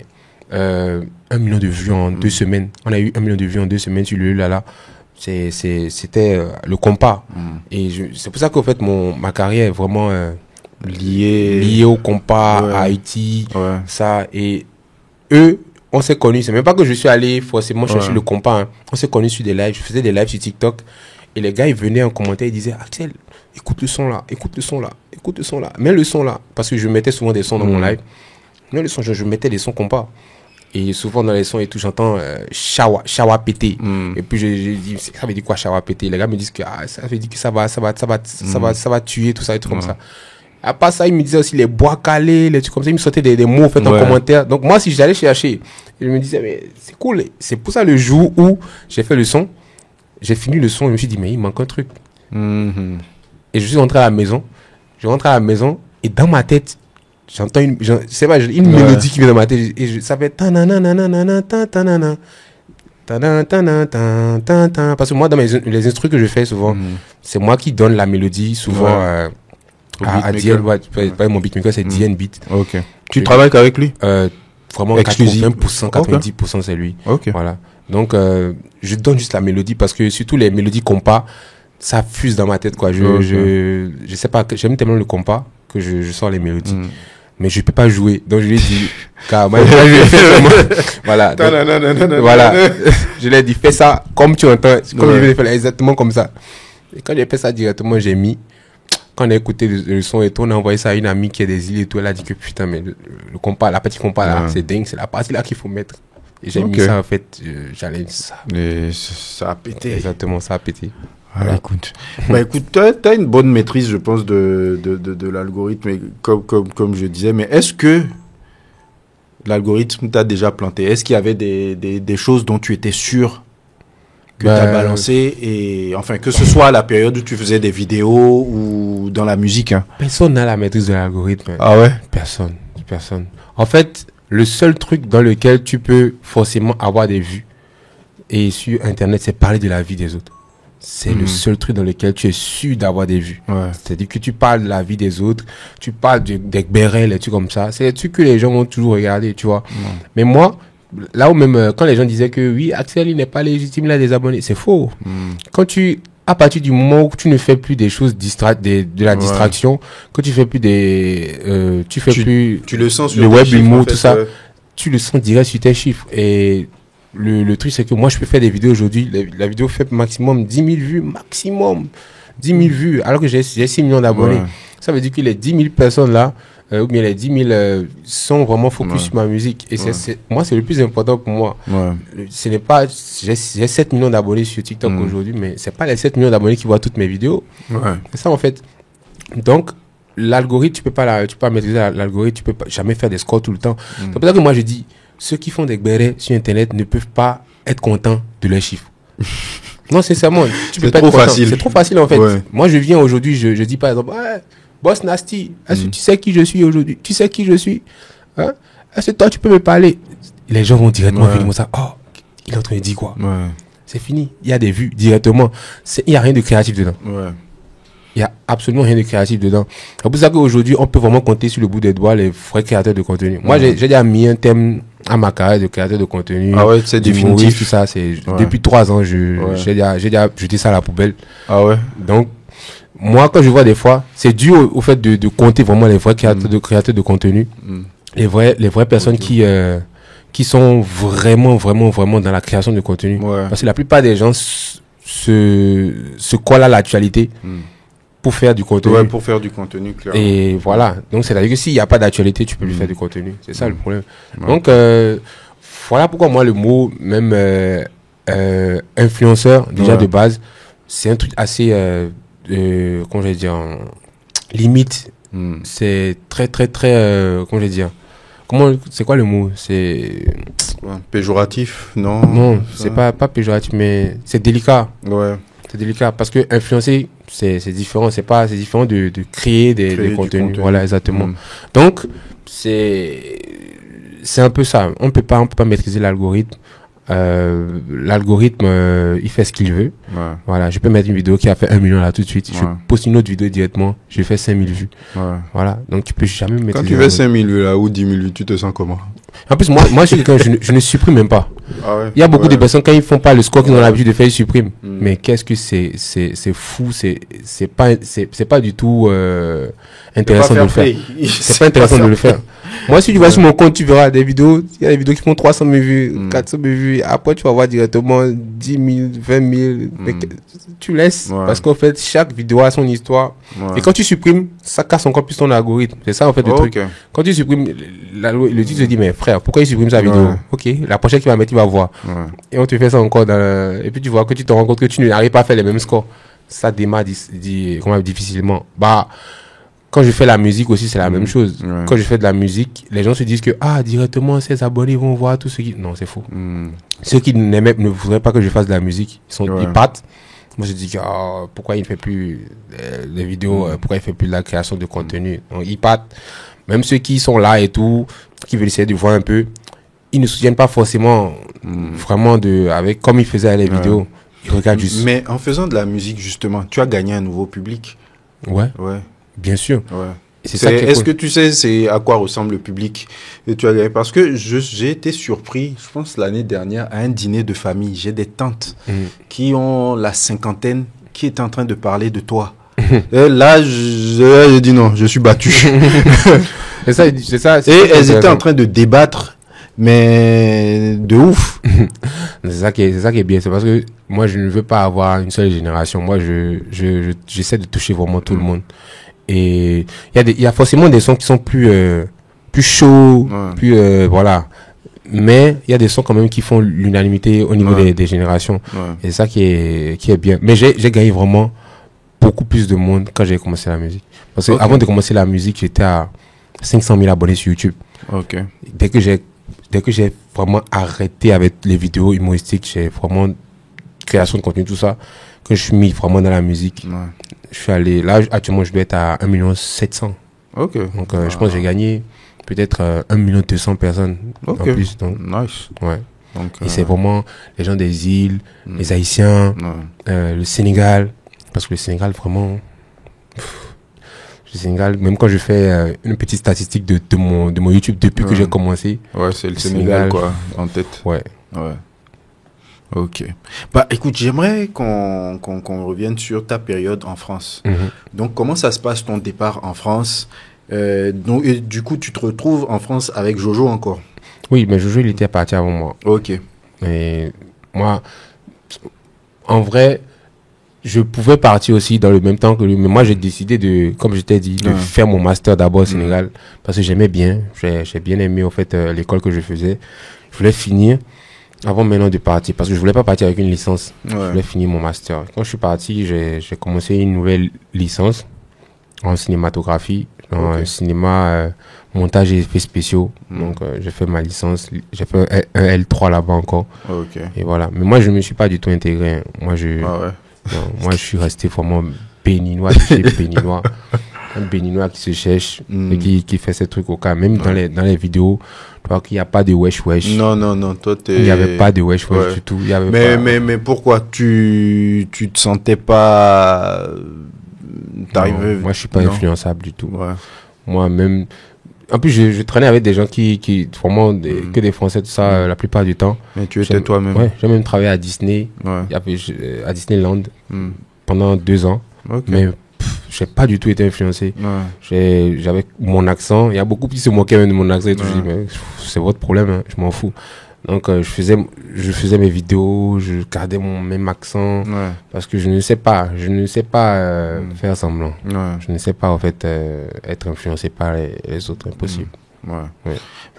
1 million de vues en 2 semaines. On a eu 1 million de vues en 2 semaines sur le lala. C'était le compas. Et c'est pour ça qu'en fait ma carrière est vraiment liée au compas, à Haïti, ça. Et eux, on s'est connus. C'est même pas que je suis allé forcément chercher le compas. Hein. On s'est connus sur des lives. Je faisais des lives sur TikTok. Et les gars, ils venaient en commentaire, ils disaient, Axel, écoute le son là. Mets le son là. Parce que je mettais souvent des sons dans mon live. Mets le son, je mettais des sons compas. Et souvent dans les sons et tout, j'entends chawa pété. Et puis je dis, ça veut dire quoi chawa pété? Les gars me disent que ça veut dire que ça va tuer, tout ça et tout comme ça. À part ça, ils me disaient aussi les bois calés, les trucs comme ça. Ils me sortaient des mots en fait en commentaire. Donc moi, si j'allais chercher, je me disais, mais c'est cool. C'est pour ça le jour où j'ai fait le son, j'ai fini le son, je me suis dit, mais il manque un truc. Et je suis rentré à la maison. Et dans ma tête, j'entends une mélodie qui vient dans ma tête et ça fait parce que moi dans les instruments que je fais souvent c'est moi qui donne la mélodie souvent à Dien, pas mon beatmaker, c'est Dien Beat. Tu travailles qu'avec lui? Vraiment 90% c'est lui. Voilà. Donc je donne juste la mélodie parce que surtout les mélodies compas ça fuse dans ma tête quoi. Je sais pas, j'aime tellement le compas que je sors les mélodies. Mais je peux pas jouer. Donc je lui ai dit, car moi, voilà. Voilà. Je lui ai dit, fais ça comme tu entends, comme je vais faire exactement comme ça. Et quand j'ai fait ça directement, j'ai mis, quand on a écouté le son et tout, on a envoyé ça à une amie qui est des îles et tout, elle a dit que putain, mais le compas, la partie compas là, c'est dingue, c'est la partie là qu'il faut mettre. Et j'ai mis ça en fait, j'allais ça. Et ça a pété. Exactement, ça a pété. Voilà. Écoute, t'as une bonne maîtrise, je pense, de l'algorithme, comme je disais. Mais est-ce que l'algorithme t'a déjà planté? Est-ce qu'il y avait des choses dont tu étais sûr que t'as balancé et enfin que ce soit à la période où tu faisais des vidéos ou dans la musique? Hein. Personne n'a la maîtrise de l'algorithme. Ah ouais? Personne. En fait, le seul truc dans lequel tu peux forcément avoir des vues et sur Internet, c'est parler de la vie des autres. c'est le seul truc dans lequel tu es sûr d'avoir des vues. Ouais. C'est-à-dire que tu parles de la vie des autres, tu parles des BRL, des trucs comme ça. C'est des trucs que les gens vont toujours regarder, tu vois. Mais moi, là où même, quand les gens disaient que oui, Axel, il n'est pas légitime, il a des abonnés, c'est faux. À partir du moment où tu ne fais plus des choses de la distraction, que tu fais plus tu le sens sur le web, chiffres, l'humour, en fait, tout ça, tu le sens direct sur tes chiffres. Et le truc, c'est que moi, je peux faire des vidéos aujourd'hui, la vidéo fait maximum 10 000 vues, maximum 10 000 vues, alors que j'ai 6 millions d'abonnés. Ouais. Ça veut dire que les 10 000 personnes là, ou bien les 10 000 sont vraiment focus sur ma musique. Et moi, c'est le plus important pour moi. Ce n'est pas, j'ai 7 millions d'abonnés sur TikTok aujourd'hui, mais c'est pas les 7 millions d'abonnés qui voient toutes mes vidéos. C'est ça, en fait. Donc, l'algorithme, tu peux pas maîtriser l'algorithme, tu peux pas jamais faire des scores tout le temps. C'est pour ça que moi, je dis, ceux qui font des bérets sur Internet ne peuvent pas être contents de leurs chiffres. Non, sincèrement, tu peux pas être content. C'est trop facile, en fait. Moi, je viens aujourd'hui, je dis par exemple, Boss Nasty, est-ce que tu sais qui je suis aujourd'hui? Tu sais qui je suis? Hein? Est-ce que toi, tu peux me parler? Les gens vont directement venir comme ça. Oh, il est en train de dire quoi? C'est fini. Il y a des vues directement. Il n'y a rien de créatif dedans. Il n'y a absolument rien de créatif dedans. C'est pour ça qu'aujourd'hui, on peut vraiment compter sur le bout des doigts les vrais créateurs de contenu. Moi, j'ai déjà mis un thème à ma carrière de créateur de contenu. Ah ouais, c'est définitif. Tout ça, depuis 3 ans, j'ai déjà jeté ça à la poubelle. Ah ouais. Donc, moi, quand je vois des fois, c'est dû au fait de compter vraiment les vrais créateurs de contenu. Les vraies personnes qui sont vraiment dans la création de contenu. Parce que la plupart des gens se collent à l'actualité pour faire du contenu. Ouais, pour faire du contenu, clairement. Et voilà. Donc, c'est-à-dire que s'il n'y a pas d'actualité, tu peux lui faire du contenu. C'est ça le problème. Donc, voilà pourquoi moi, le mot, même influenceur, déjà de base, c'est un truc assez, comment je vais dire, limite. C'est très, comment je vais dire, c'est quoi le mot? C'est péjoratif, non? Non, c'est pas péjoratif, mais c'est délicat. C'est délicat parce que influencer, c'est différent. C'est différent de créer des contenus. Voilà, exactement. Donc, c'est un peu ça. On peut pas maîtriser l'algorithme. L'algorithme, il fait ce qu'il veut. Voilà, je peux mettre une vidéo qui a fait 1 million là tout de suite. Je poste une autre vidéo directement, je fais 5 000 vues. Voilà, donc tu peux jamais maîtriser. Quand tu fais 5 000 vues là ou 10 000 vues, tu te sens comment? En plus, moi je suis quelqu'un, je ne supprime même pas. Il y a beaucoup de personnes, quand ils font pas le score qu'ils ont l'habitude de faire, ils suppriment. Mais qu'est-ce que c'est fou, c'est pas du tout intéressant de le faire. C'est pas intéressant de le faire. Moi, si tu vas sur mon compte, tu verras des vidéos, il y a des vidéos qui font 300 000 vues, 400 000 vues. Après, tu vas voir directement 10 000, 20 000. Mais tu laisses. Parce qu'en fait, chaque vidéo a son histoire. Et quand tu supprimes, ça casse encore plus ton algorithme. C'est ça, en fait, le truc. Quand tu supprimes, le titre se dit, mais frère, pourquoi il supprime sa vidéo? Ok, la prochaine qu'il va mettre, il va voir. Et on te fait ça encore et puis tu vois que tu te rends compte que tu n'arrives pas à faire les mêmes scores. Ça démarre difficilement. Quand je fais la musique aussi, c'est la même chose. Quand je fais de la musique, les gens se disent que, directement, ces abonnés vont voir tout ce qui... Non, c'est faux. Ceux qui ne voudraient pas que je fasse de la musique, ils partent. Moi, je dis pourquoi il ne fait plus des vidéos, pourquoi il ne fait plus de la création de contenu. Donc, ils partent. Même ceux qui sont là et tout, qui veulent essayer de voir un peu, ils ne soutiennent pas forcément vraiment comme ils faisaient à les vidéos. Ils regardent juste. Mais en faisant de la musique, justement, tu as gagné un nouveau public. Ouais. Bien sûr. Est-ce que tu sais c'est à quoi ressemble le public et tu as gagné? Parce que j'ai été surpris, je pense l'année dernière, à un dîner de famille. J'ai des tantes qui ont la cinquantaine qui étaient en train de parler de toi. Et là, j'ai dit non, je suis battu. c'est ça. Et elles étaient en train de débattre, mais de ouf. C'est ça qui est bien. C'est parce que moi, je ne veux pas avoir une seule génération. Moi, j'essaie de toucher vraiment tout le monde. Et il y a forcément des sons qui sont plus chauds, plus voilà. Mais il y a des sons quand même qui font l'unanimité au niveau des générations. Et c'est ça qui est bien. Mais j'ai gagné vraiment beaucoup plus de monde quand j'ai commencé la musique. Parce que avant de commencer la musique, j'étais à 500 000 abonnés sur YouTube. Dès que j'ai vraiment arrêté avec les vidéos humoristiques, j'ai vraiment création de contenu, tout ça, que je suis mis vraiment dans la musique. Je suis allé, là, actuellement, je dois être à 1 700 000. Donc, je pense que j'ai gagné peut-être 1 200 000 personnes en plus. Donc, nice. Ouais. Et c'est vraiment les gens des îles, les Haïtiens, le Sénégal. Parce que le Sénégal, vraiment... Le Sénégal, même quand je fais une petite statistique de mon YouTube depuis que j'ai commencé. Ouais, c'est le Sénégal, quoi, en tête. Ouais. Ok. Bah, écoute, j'aimerais qu'on revienne sur ta période en France. Donc, comment ça se passe ton départ en France? Donc, et du coup, tu te retrouves en France avec Jojo encore? Oui, mais Jojo, il était parti avant moi. Ok. Et moi, en vrai, je pouvais partir aussi dans le même temps que lui. Mais moi, j'ai décidé de, comme je t'ai dit, de faire mon master d'abord au Sénégal. Parce que j'aimais bien. J'ai bien aimé, en fait, l'école que je faisais. Je voulais finir avant maintenant de partir. Parce que je voulais pas partir avec une licence. Je voulais finir mon master. Quand je suis parti, j'ai commencé une nouvelle licence en cinématographie, en cinéma, montage et effets spéciaux. Donc, j'ai fait ma licence. J'ai fait un L3 là-bas encore. Et voilà. Mais moi, je me suis pas du tout intégré. Hein. Moi, moi, je suis resté vraiment béninois, béninois. Un béninois qui se cherche et qui fait ces trucs au cas. Même dans les vidéos, tu vois qu'il n'y a pas de wesh wesh. Non, toi t'es... Il n'y avait pas de wesh wesh du tout. Il y avait mais pourquoi tu te sentais pas... Moi, je suis pas influençable du tout. Moi, même... En plus, je traînais avec des gens qui vraiment, que des Français, tout ça, la plupart du temps. Mais tu étais toi-même. Ouais, j'ai même travaillé à Disney, à Disneyland, pendant 2 ans. Mais j'ai pas du tout été influencé. J'avais mon accent. Il y a beaucoup qui se moquaient même de mon accent et tout. Je dis, mais c'est votre problème, hein, je m'en fous. Donc, je faisais mes vidéos, je gardais mon même accent. Parce que je ne sais pas faire semblant. Je ne sais pas, en fait, être influencé par les autres, impossible.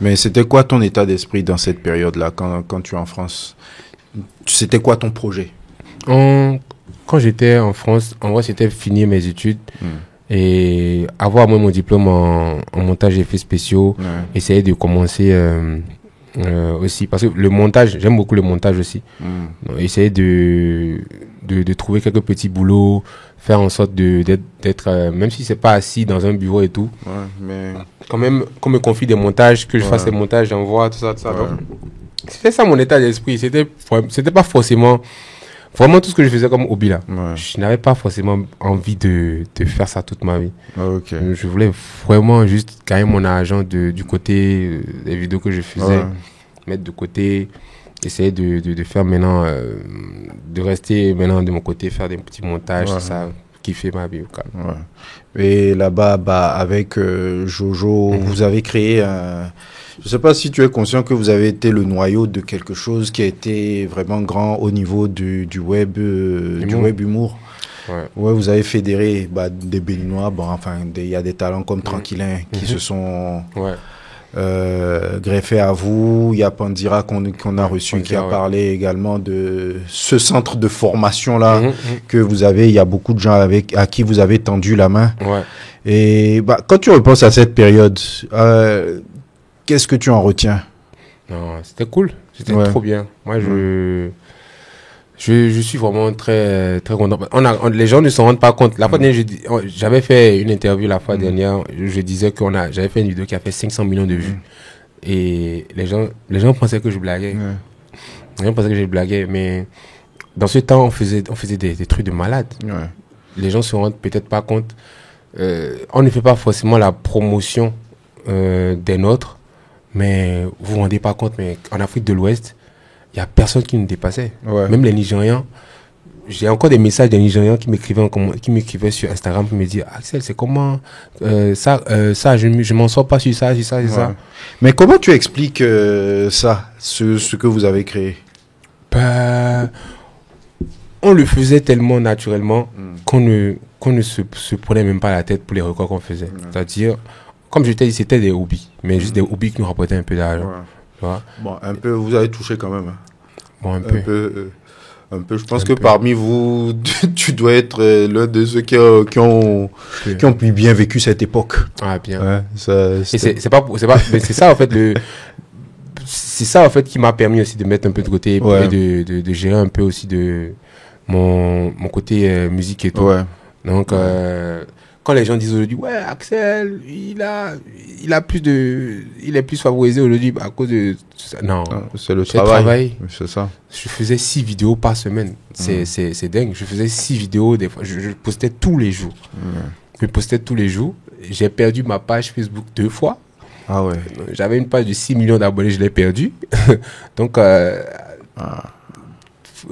Mais c'était quoi ton état d'esprit dans cette période-là, quand tu es en France? C'était quoi ton projet? Quand j'étais en France, en vrai, c'était finir mes études et avoir moi mon diplôme en montage et effets spéciaux, essayer de commencer aussi, parce que le montage, j'aime beaucoup le montage aussi. Donc, essayer de trouver quelques petits boulots, faire en sorte d'être, même si c'est pas assis dans un bureau et tout, mais quand même, qu'on me confie des montages, que je fasse des montages, j'envoie, tout ça. Donc, c'était ça mon état d'esprit. C'était pas forcément... Vraiment tout ce que je faisais comme hobby là. Je n'avais pas forcément envie de faire ça toute ma vie. Je voulais vraiment juste gagner mon argent du côté des vidéos que je faisais, mettre de côté, essayer de faire maintenant, de rester maintenant de mon côté, faire des petits montages, tout ça, kiffer ma vie au calme. Et là-bas, avec Jojo, vous avez créé je ne sais pas si tu es conscient que vous avez été le noyau de quelque chose qui a été vraiment grand au niveau du web humour. Vous avez fédéré des Béninois. Il y a des talents comme Tranquillin qui se sont greffés à vous. Il y a Pandira qu'on a reçu qui a parlé également de ce centre de formation-là que vous avez. Il y a beaucoup de gens à qui vous avez tendu la main. Et quand tu repenses à cette période... qu'est-ce que tu en retiens? Non, c'était cool. C'était trop bien. Moi, je suis vraiment très, très content. Les gens ne se rendent pas compte. La fois dernière, j'avais fait une interview la fois dernière. Je disais j'avais fait une vidéo qui a fait 500 millions de vues. Et les gens pensaient que je blaguais. Les gens pensaient que je blaguais. Mais dans ce temps, on faisait des trucs de malade. Les gens se rendent peut-être pas compte. On ne fait pas forcément la promotion des nôtres. Mais vous vous rendez pas compte, mais en Afrique de l'Ouest, il y a personne qui nous dépassait. Même les Nigérians. J'ai encore des messages des Nigérians qui m'écrivaient sur Instagram pour me dire, Axel, c'est comment ça, je m'en sors pas sur ça, ça. Mais comment tu expliques ça, ce que vous avez créé? On le faisait tellement naturellement qu'on ne se prenait même pas la tête pour les records qu'on faisait. C'est-à-dire, comme je t'ai dit, c'était des hobbies, mais juste des hobbies qui nous rapportaient un peu d'argent. Bon, un peu, vous avez touché quand même. Bon, un peu. Je pense que parmi vous, tu dois être l'un de ceux qui ont bien vécu cette époque. Ah, bien. C'est ça, en fait, c'est ça, en fait, qui m'a permis aussi de mettre un peu de côté et de gérer un peu aussi de mon côté musique et tout. Donc, quand les gens disent aujourd'hui, ouais, Axel, il est plus favorisé aujourd'hui à cause de ça. Non. C'est le travail. C'est ça. Je faisais 6 vidéos par semaine. C'est dingue. Je faisais 6 vidéos des fois. Je postais tous les jours. Je postais tous les jours. J'ai perdu ma page Facebook 2 fois. Ah ouais. J'avais une page de 6 millions d'abonnés, je l'ai perdue. Donc,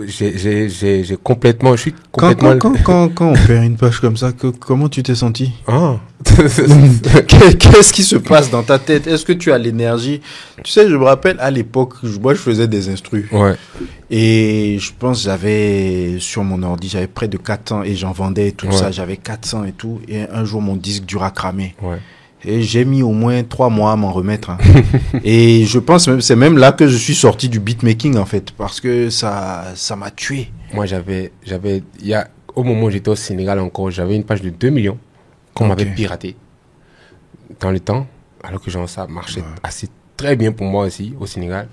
j'ai complètement, je suis complètement... Quand on perd une page comme ça, comment tu t'es senti? Ah. Qu'est-ce qui se passe dans ta tête? Est-ce que tu as l'énergie? Tu sais, je me rappelle à l'époque, moi je faisais des instrus. Ouais. Et je pense j'avais sur mon ordi, j'avais près de 400 et j'en vendais tout ça, j'avais 400 et tout. Et un jour mon disque dur a cramé. Ouais. Et j'ai mis au moins 3 mois à m'en remettre. Hein. Et je pense que c'est même là que je suis sorti du beatmaking, en fait, parce que ça m'a tué. Moi, au moment où j'étais au Sénégal encore, j'avais une page de 2 millions qu'on m'avait piratée dans le temps, alors que genre, ça marchait assez très bien pour moi aussi au Sénégal.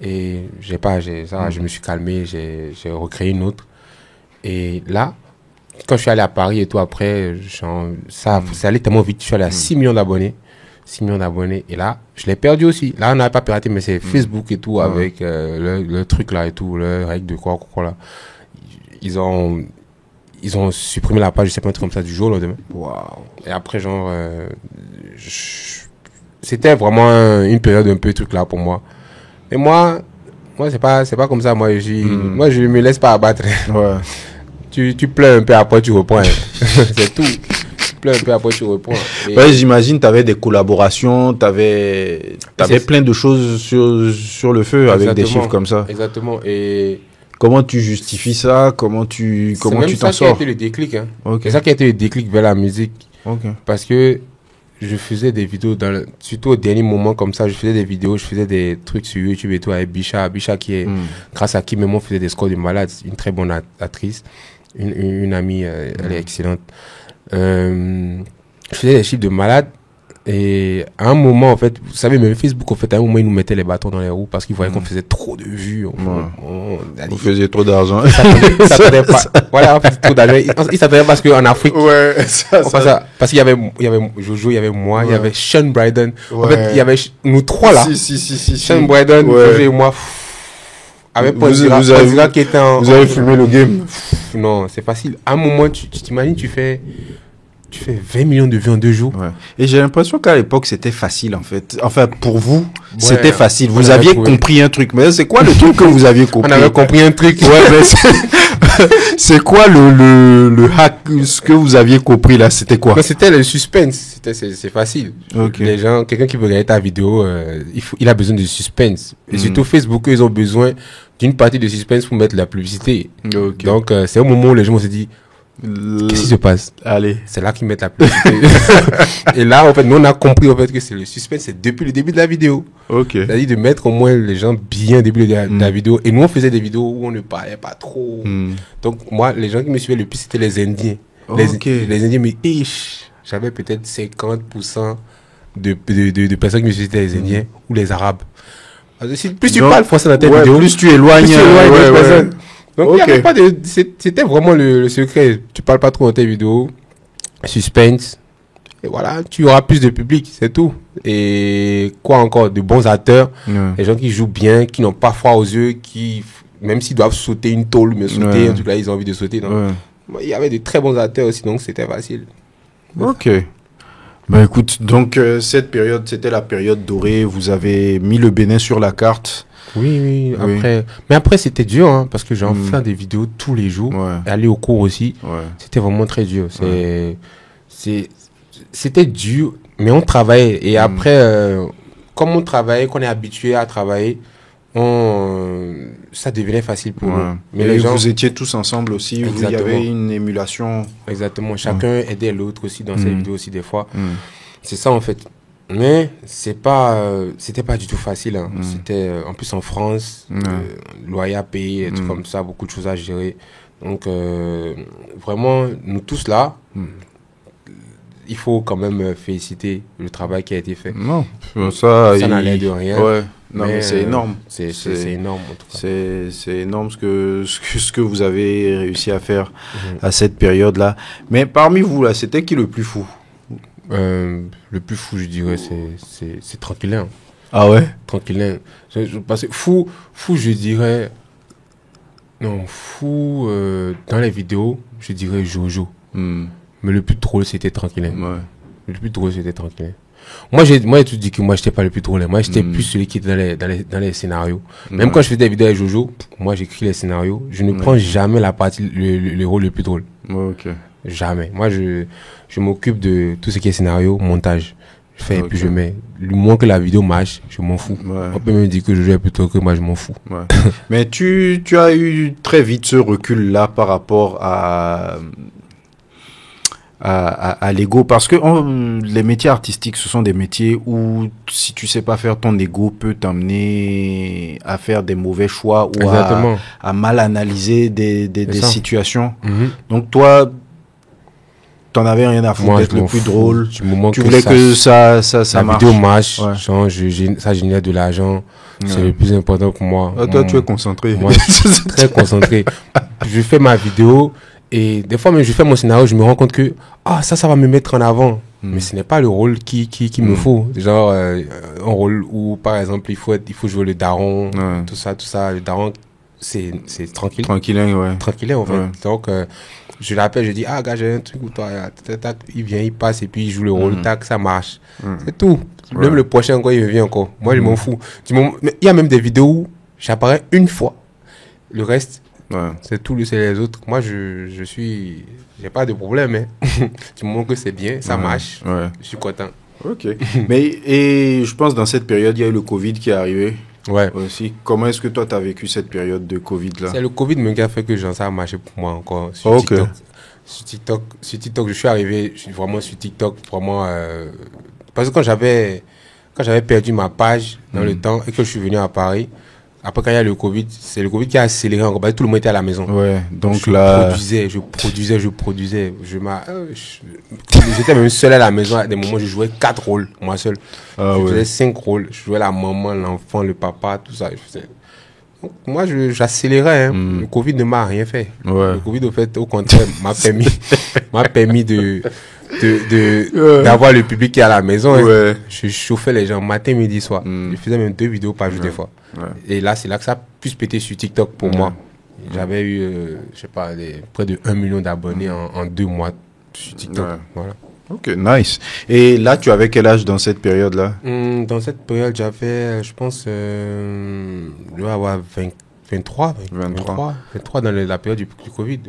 Et je me suis calmé, j'ai recréé une autre. Et là, quand je suis allé à Paris et tout, après, ça allait tellement vite. Je suis allé à 6 millions d'abonnés. 6 millions d'abonnés. Et là, je l'ai perdu aussi. Là, on n'avait pas piraté, mais c'est Facebook et tout, avec le truc là et tout, le règle de quoi là. Ils ont supprimé la page, je sais pas, un truc comme ça, du jour au lendemain. Waouh. Et après, c'était vraiment une période un peu truc là pour moi. Et moi, c'est pas comme ça. Moi, je me laisse pas abattre. Ouais. Tu pleures un peu, après tu reprends. C'est tout. Tu pleures un peu, après tu reprends. Ouais, j'imagine tu avais des collaborations, tu avais plein de choses sur le feu. Exactement. Avec des chiffres comme ça. Exactement. Et comment tu justifies ça? Comment tu t'en sors? C'est ça qui a été le déclic. Hein. Okay. C'est ça qui a été le déclic vers la musique. Okay. Parce que je faisais des vidéos, surtout au dernier moment comme ça, je faisais des trucs sur YouTube et tout avec Bisha qui est, grâce à qui même on faisait des scores de malade, une très bonne actrice. Une amie, elle est excellente. Je faisais des chiffres de malade et à un moment, en fait, vous savez, même Facebook, en fait, à un moment, ils nous mettaient les bâtons dans les roues parce qu'ils voyaient qu'on faisait trop de vues. Vous faisiez trop d'argent. Ils s'attendaient pas. Voilà, on faisait trop d'argent. Ils s'attendaient parce qu'en Afrique, parce qu'il y avait Jojo, il y avait moi, il y avait Sean Bryden. En fait, il y avait nous trois là. Sean Bryden, Jojo et moi. Avec vous avez filmé le game. Non, c'est facile. À un moment, tu t'imagines, tu fais 20 millions de vues en 2 jours. Ouais. Et j'ai l'impression qu'à l'époque, c'était facile, en fait. Enfin, pour vous, c'était facile. Vous aviez compris un truc. Mais c'est quoi le truc que vous aviez compris? On avait compris un truc. Ouais, mais c'est quoi le hack, ce que vous aviez compris là? C'était quoi? C'était le suspense. C'est facile. Okay. Les gens, quelqu'un qui veut regarder ta vidéo, il a besoin de suspense. Et surtout Facebook, ils ont besoin d'une partie de suspense pour mettre la publicité. Okay. Donc, c'est au moment où les gens se disent, qu'est-ce qui se passe? Allez. C'est là qu'ils mettent la publicité. Et là, en fait, nous, on a compris, en fait, que c'est le suspense, c'est depuis le début de la vidéo. Ok. C'est-à-dire de mettre au moins les gens bien au début de la vidéo. Et nous, on faisait des vidéos où on ne parlait pas trop. Donc, moi, les gens qui me suivaient le plus, c'était les Indiens. Les Indiens, mais j'avais peut-être 50% de personnes qui me suivaient, les Indiens ou les Arabes. Plus tu parles français dans ta vidéo, plus tu éloignes les personnes. Donc, il n'y avait pas c'était vraiment le secret. Tu parles pas trop dans tes vidéos. Suspense. Et voilà, tu auras plus de public, c'est tout. Et quoi encore? De bons acteurs. Les gens qui jouent bien, qui n'ont pas froid aux yeux, qui, même s'ils doivent sauter une tôle, mais sauter, en tout cas, ils ont envie de sauter. Il y avait de très bons acteurs aussi, donc c'était facile. Ok. Ben écoute, donc cette période, c'était la période dorée. Vous avez mis le Bénin sur la carte. Oui. Mais après, c'était dur, hein, parce que faire des vidéos tous les jours, et aller au cours aussi, c'était vraiment très dur. C'était dur, mais on travaillait. Et après, comme on travaillait, qu'on est habitué à travailler, ça devenait facile pour nous. Mais les gens, vous étiez tous ensemble aussi. Il y avait une émulation. Exactement. Chacun aidait l'autre aussi dans ses vidéos aussi des fois. C'est ça en fait. Mais c'était pas du tout facile. Hein. C'était en plus en France, loyer à payer, et tout comme ça, beaucoup de choses à gérer. Donc vraiment, nous tous là, il faut quand même féliciter le travail qui a été fait. Non, ça n'allait de rien. Ouais. Non, mais c'est énorme. C'est énorme, en tout cas. C'est énorme ce que vous avez réussi à faire à cette période-là. Mais parmi vous, là, c'était qui le plus fou? Le plus fou, je dirais, c'est Tranquillin. Ah ouais? Tranquillin. Parce que fou, je dirais... Non, fou, dans les vidéos, je dirais Jojo. Mais le plus drôle, c'était Tranquillin. Ouais. Le plus drôle, c'était Tranquillin. Moi, j'ai tout dit que moi, j'étais pas le plus drôle. Moi, j'étais plus celui qui était dans les scénarios. Même quand je fais des vidéos avec Jojo, moi, j'écris les scénarios. Je ne prends jamais la partie, le rôle le plus drôle. Ok. Jamais. Moi, je m'occupe de tout ce qui est scénario, montage. Je fais et puis je mets. Le moins que la vidéo marche, je m'en fous. Ouais. On peut même dire que Jojo est plus drôle que moi, je m'en fous. Ouais. Mais tu as eu très vite ce recul-là par rapport à l'ego, parce que les métiers artistiques, ce sont des métiers où si tu sais pas faire, ton ego peut t'amener à faire des mauvais choix ou à mal analyser des situations. Donc toi, t'en avais rien à foutre d'être le plus drôle. Tu voulais que ça la marche. Vidéo marche, genre, ça génère de l'argent. C'est le plus important pour moi. Toi, tu es concentré. Moi, je suis très concentré. Je fais ma vidéo. Et des fois, même je fais mon scénario, je me rends compte que ça va me mettre en avant. Mais ce n'est pas le rôle qui me faut. Genre, un rôle où, par exemple, il faut jouer le daron, tout ça. Le daron, c'est tranquille. Tranquillin, ouais. Tranquillin, en fait. Ouais. Donc, je l'appelle, je dis, gars, j'ai un truc ou toi, il vient, il passe et puis il joue le rôle, tac, ça marche. C'est tout. Même le prochain, quoi, il revient encore. Moi, je m'en fous. Il y a même des vidéos où j'apparais une fois. Le reste, c'est tout, c'est les autres. Moi, j'ai pas de problème, hein. Du moment que c'est bien, ça marche. Je suis content. Ok. Et je pense dans cette période, il y a eu le Covid qui est arrivé. Ouais. Aussi. Comment est-ce que toi, tu as vécu cette période de Covid-là? C'est le Covid même qui a fait que ça a marché pour moi encore. Sur TikTok. Sur TikTok, je suis arrivé vraiment sur TikTok, vraiment, parce que quand j'avais perdu ma page dans le temps et que je suis venu à Paris, après, quand il y a le Covid, c'est le Covid qui a accéléré encore. Parce que tout le monde était à la maison. Ouais, donc je produisais. J'étais même seul à la maison. À des moments, je jouais 4 rôles, moi seul. Je faisais 5 rôles. Je jouais la maman, l'enfant, le papa, tout ça. Donc, moi, j'accélérais. Le Covid ne m'a rien fait. Le Covid, au fait, au contraire, m'a permis d'avoir le public qui est à la maison. Je chauffais les gens matin, midi, soir. Je faisais même 2 vidéos par jour des fois. Et là, c'est là que ça a pu se péter sur TikTok pour moi. J'avais eu, je sais pas, près de 1 million d'abonnés en 2 mois sur TikTok. Voilà. Ok, nice. Et là, tu avais quel âge dans cette période-là? Dans cette période, j'avais, je pense, je dois avoir 23 dans la période du Covid,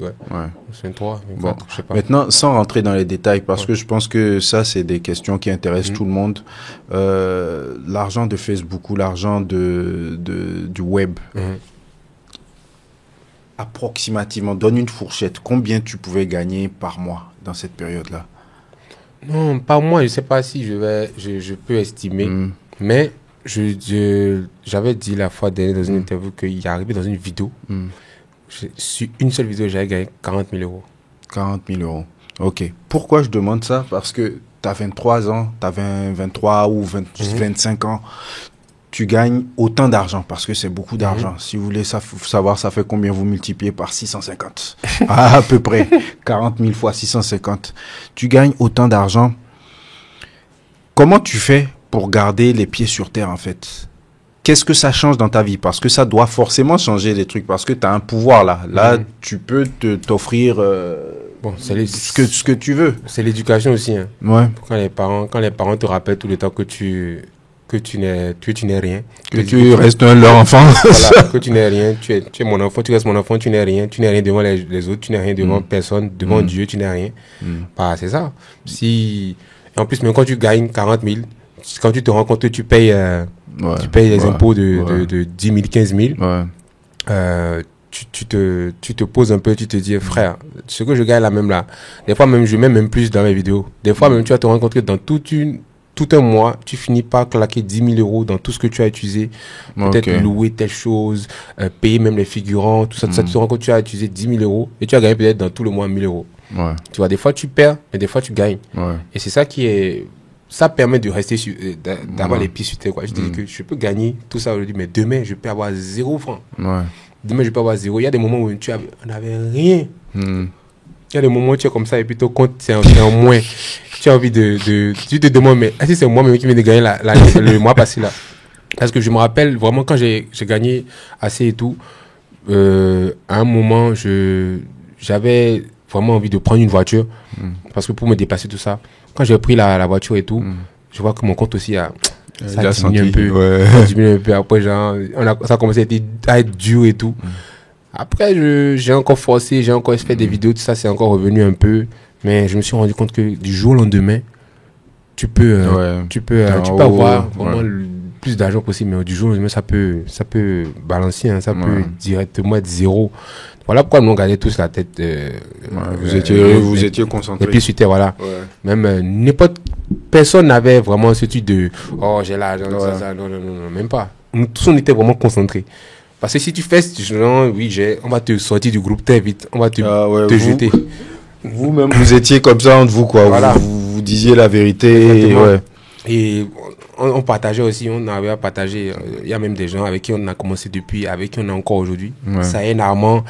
23, 24, bon. Je sais pas. Maintenant, sans rentrer dans les détails, parce que je pense que ça, c'est des questions qui intéressent tout le monde. L'argent de Facebook ou l'argent du web, approximativement, donne une fourchette. Combien tu pouvais gagner par mois dans cette période-là? Non, par mois, je sais pas si je peux estimer, mais j'avais dit la fois dernière dans une interview qu'il est arrivé dans une vidéo. Sur une seule vidéo, j'avais gagné 40 000 euros. 40 000 euros. Ok. Pourquoi je demande ça? Parce que tu as 23 ans, tu as 23 ou 25 ans. Tu gagnes autant d'argent parce que c'est beaucoup d'argent. Si vous voulez savoir, ça fait combien vous multipliez par 650. À peu près 40 000 fois 650. Tu gagnes autant d'argent. Comment tu fais pour garder les pieds sur terre, en fait? Qu'est-ce que ça change dans ta vie? Parce que ça doit forcément changer des trucs, parce que tu as un pouvoir là. Là, tu peux t'offrir ce que tu veux. C'est l'éducation aussi. Hein. Ouais. Quand les parents te rappellent tout le temps que tu n'es rien. Que tu restes leur enfant. Voilà, que tu n'es rien. Tu es mon enfant, tu restes mon enfant, tu n'es rien. Tu n'es rien devant les autres, tu n'es rien devant personne, devant Dieu, tu n'es rien. Bah, c'est ça. Et en plus, même quand tu gagnes 40 000, quand tu te rends compte que tu payes les impôts de 10 000, 15 000, tu te poses un peu, tu te dis, frère, ce que je gagne là même là, des fois même je mets même plus dans mes vidéos. Des fois même tu vas te rendre compte que dans tout un mois, tu finis par claquer 10 000 euros dans tout ce que tu as utilisé. Peut-être louer telle chose, payer même les figurants, tout ça. Tu te rends compte que tu as utilisé 10 000 euros et tu as gagné peut-être dans tout le mois 1 000 euros. Ouais. Tu vois, des fois tu perds, mais des fois tu gagnes. Ouais. Et c'est ça qui est... Ça permet de rester d'avoir les pieds sur terre, quoi. Je te dis que je peux gagner tout ça aujourd'hui, mais demain, je peux avoir 0 francs. Ouais. Demain, je peux avoir 0. Il y a des moments où on n'avait rien. Il y a des moments où tu es comme ça et puis ton compte, c'est en moins. Tu as envie tu te demandes, mais est-ce que c'est moi-même qui viens de gagner le mois passé là? Parce que je me rappelle vraiment quand j'ai gagné assez et tout, à un moment, j'avais vraiment envie de prendre une voiture parce que pour me déplacer tout ça, quand j'ai pris la voiture et tout, je vois que mon compte aussi ça a diminué un peu. Ouais. Ça a diminué un peu. Après, genre, ça a commencé à être dur et tout. Après, j'ai encore forcé, j'ai encore fait des vidéos, tout ça, c'est encore revenu un peu. Mais je me suis rendu compte que du jour au lendemain, tu peux avoir vraiment le plus d'argent possible, mais du jour au lendemain, ça peut balancer, hein, ça peut directement être 0. Voilà pourquoi nous on gardait tous la tête. Vous étiez concentrés. Et puis suite, voilà. Ouais. Même n'importe personne n'avait vraiment ce type de j'ai l'argent, ça, non, même pas. Nous tous on était vraiment concentrés. Parce que si tu fais genre on va te sortir du groupe très vite, on va te jeter. Vous-même vous étiez comme ça entre vous quoi. Voilà. Vous disiez la vérité. Et on partageait aussi, on avait à partager. Il y a même des gens avec qui on a commencé depuis, avec qui on est encore aujourd'hui. Ça est Armand.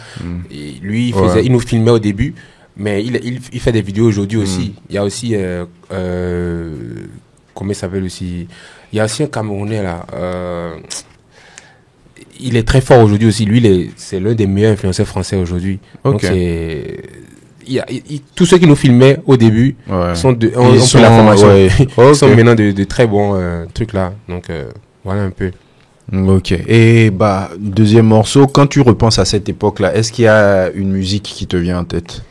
Lui, il nous filmait au début, mais il fait des vidéos aujourd'hui aussi. Il y a aussi, comment il s'appelle aussi? Il y a aussi un Camerounais là. Il est très fort aujourd'hui aussi. Lui, c'est l'un des meilleurs influenceurs français aujourd'hui. Donc tous ceux qui nous filmaient au début sont fait la formation. Ils sont maintenant de très bons trucs là. Donc voilà un peu. Ok. Et deuxième morceau, quand tu repenses à cette époque-là, est-ce qu'il y a une musique qui te vient en tête?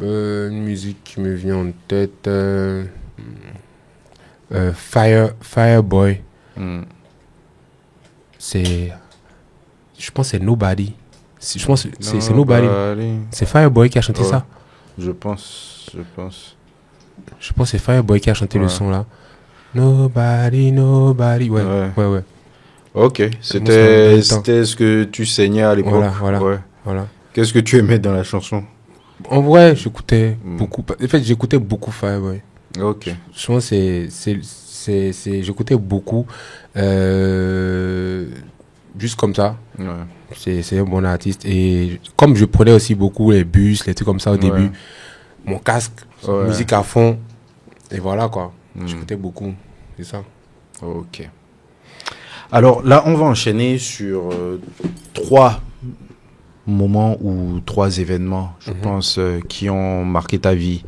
Une musique qui me vient en tête, Fireboy. Je pense que c'est Nobody. Je pense que c'est Nobody. C'est Fireboy qui a chanté ça. Je pense. Je pense que c'est Fireboy qui a chanté le son là. Nobody. Ouais. Ok. C'était ce que tu saignais à l'époque. Voilà. Qu'est-ce que tu aimais dans la chanson? En vrai, j'écoutais beaucoup. En fait, j'écoutais beaucoup Fireboy. Ok. Je pense que j'écoutais beaucoup. Juste comme ça. C'est un bon artiste. Et comme je prenais aussi beaucoup les bus, les trucs comme ça au début, mon casque, musique à fond, et voilà quoi. J'écoutais beaucoup, c'est ça. Ok. Alors là, on va enchaîner sur 3 moments ou 3 événements, je pense, qui ont marqué ta vie,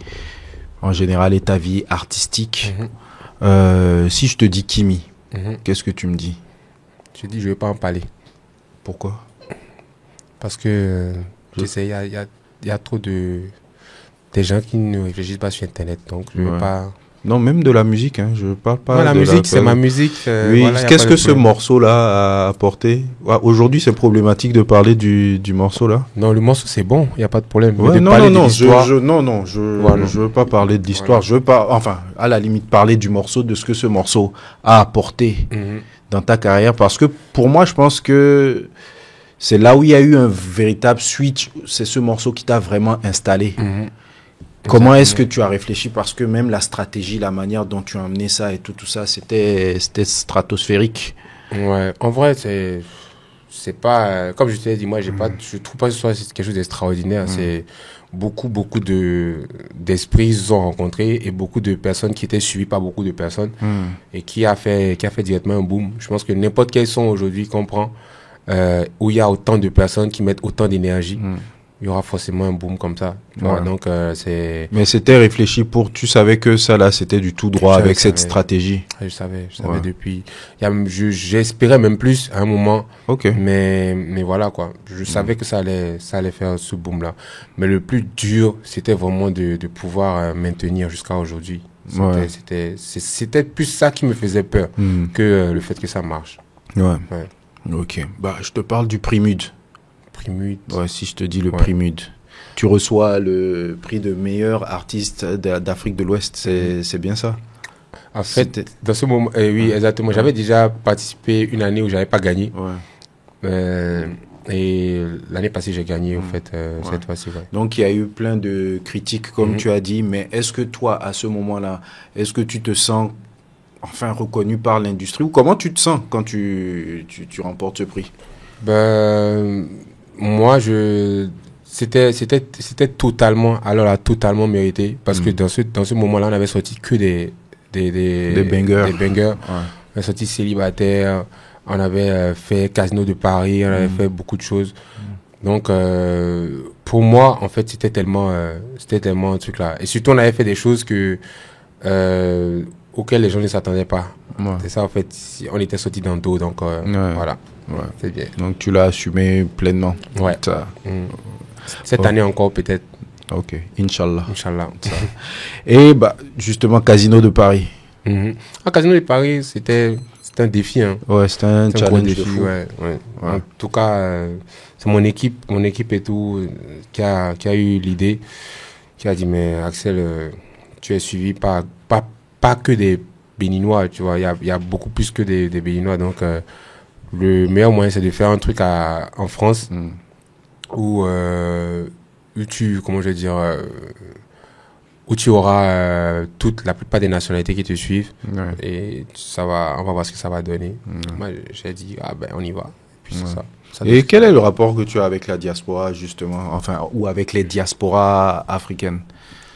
en général, et ta vie artistique. Si je te dis Kimi, qu'est-ce que tu me dis? Je dis, je vais pas en parler. Pourquoi? Parce que il y a trop des gens qui ne réfléchissent pas sur Internet, donc je vais pas. Non, même de la musique, hein, je parle pas. Non, la musique, c'est ma musique. Qu'est-ce que ce morceau-là a apporté? Aujourd'hui, c'est problématique de parler du morceau-là. Non, le morceau, c'est bon, il n'y a pas de problème. Je veux pas parler de l'histoire. Je veux pas, enfin, à la limite, parler du morceau, de ce que ce morceau a apporté dans ta carrière. Parce que pour moi, je pense que c'est là où il y a eu un véritable switch. C'est ce morceau qui t'a vraiment installé. Comment est-ce que tu as réfléchi? Parce que même la stratégie, la manière dont tu as amené ça et tout ça, c'était stratosphérique. Ouais, en vrai, c'est pas, comme je te l'ai dit, moi, je trouve pas que ce soit quelque chose d'extraordinaire. C'est beaucoup d'esprits se sont rencontrés et beaucoup de personnes qui étaient suivies par beaucoup de personnes et qui a fait directement un boom. Je pense que n'importe quel son aujourd'hui qu'on prend, où il y a autant de personnes qui mettent autant d'énergie, il y aura forcément un boom comme ça. Donc, Mais c'était réfléchi tu savais que ça là, c'était du tout droit avec cette stratégie. Je savais depuis. J'espérais même plus à un moment. Mais voilà quoi. Je savais que ça allait faire ce boom là. Mais le plus dur, c'était vraiment de pouvoir maintenir jusqu'à aujourd'hui. C'était plus ça qui me faisait peur que le fait que ça marche. Ok. Je te parle du prix MUD. Ouais, si je te dis le prix MUD. Tu reçois le prix de meilleur artiste d'Afrique de l'Ouest, c'est bien ça? En fait, dans ce moment, oui, exactement. J'avais déjà participé une année où j'avais pas gagné. Et l'année passée, j'ai gagné, en fait, cette fois-ci. Ouais. Donc, il y a eu plein de critiques, comme tu as dit, mais est-ce que toi, à ce moment-là, est-ce que tu te sens enfin reconnu par l'industrie, ou comment tu te sens quand tu remportes ce prix? Ben, moi, c'était totalement mérité, parce que dans ce moment-là, on avait sorti que des bangers. Des bangers. Ouais. On a sorti Célibataire, on avait fait Casino de Paris, on avait fait beaucoup de choses. Donc, pour moi, en fait, c'était tellement un truc là. Et surtout, on avait fait des choses auxquelles les gens ne s'attendaient pas. Ouais. C'est ça, en fait, on était sorti dans le dos, donc voilà. Ouais. C'est bien. Donc, tu l'as assumé pleinement. Ouais. Cette année encore, peut-être. Ok, Inch'Allah. Inch'Allah. Et justement, Casino de Paris. Casino de Paris, c'était un défi. Hein. Ouais, c'était un challenge défi, de fou. Ouais. En tout cas, c'est mon équipe et tout qui a eu l'idée, qui a dit, mais Axel, tu es suivi pas que des Béninois, tu vois, il y a beaucoup plus que des Béninois, donc le meilleur moyen, c'est de faire un truc en France où tu auras la plupart des nationalités qui te suivent et on va voir ce que ça va donner. Moi, j'ai dit, on y va. Puis c'est ça. Et quel est le rapport que tu as avec la diaspora, justement, enfin, ou avec les diasporas africaines?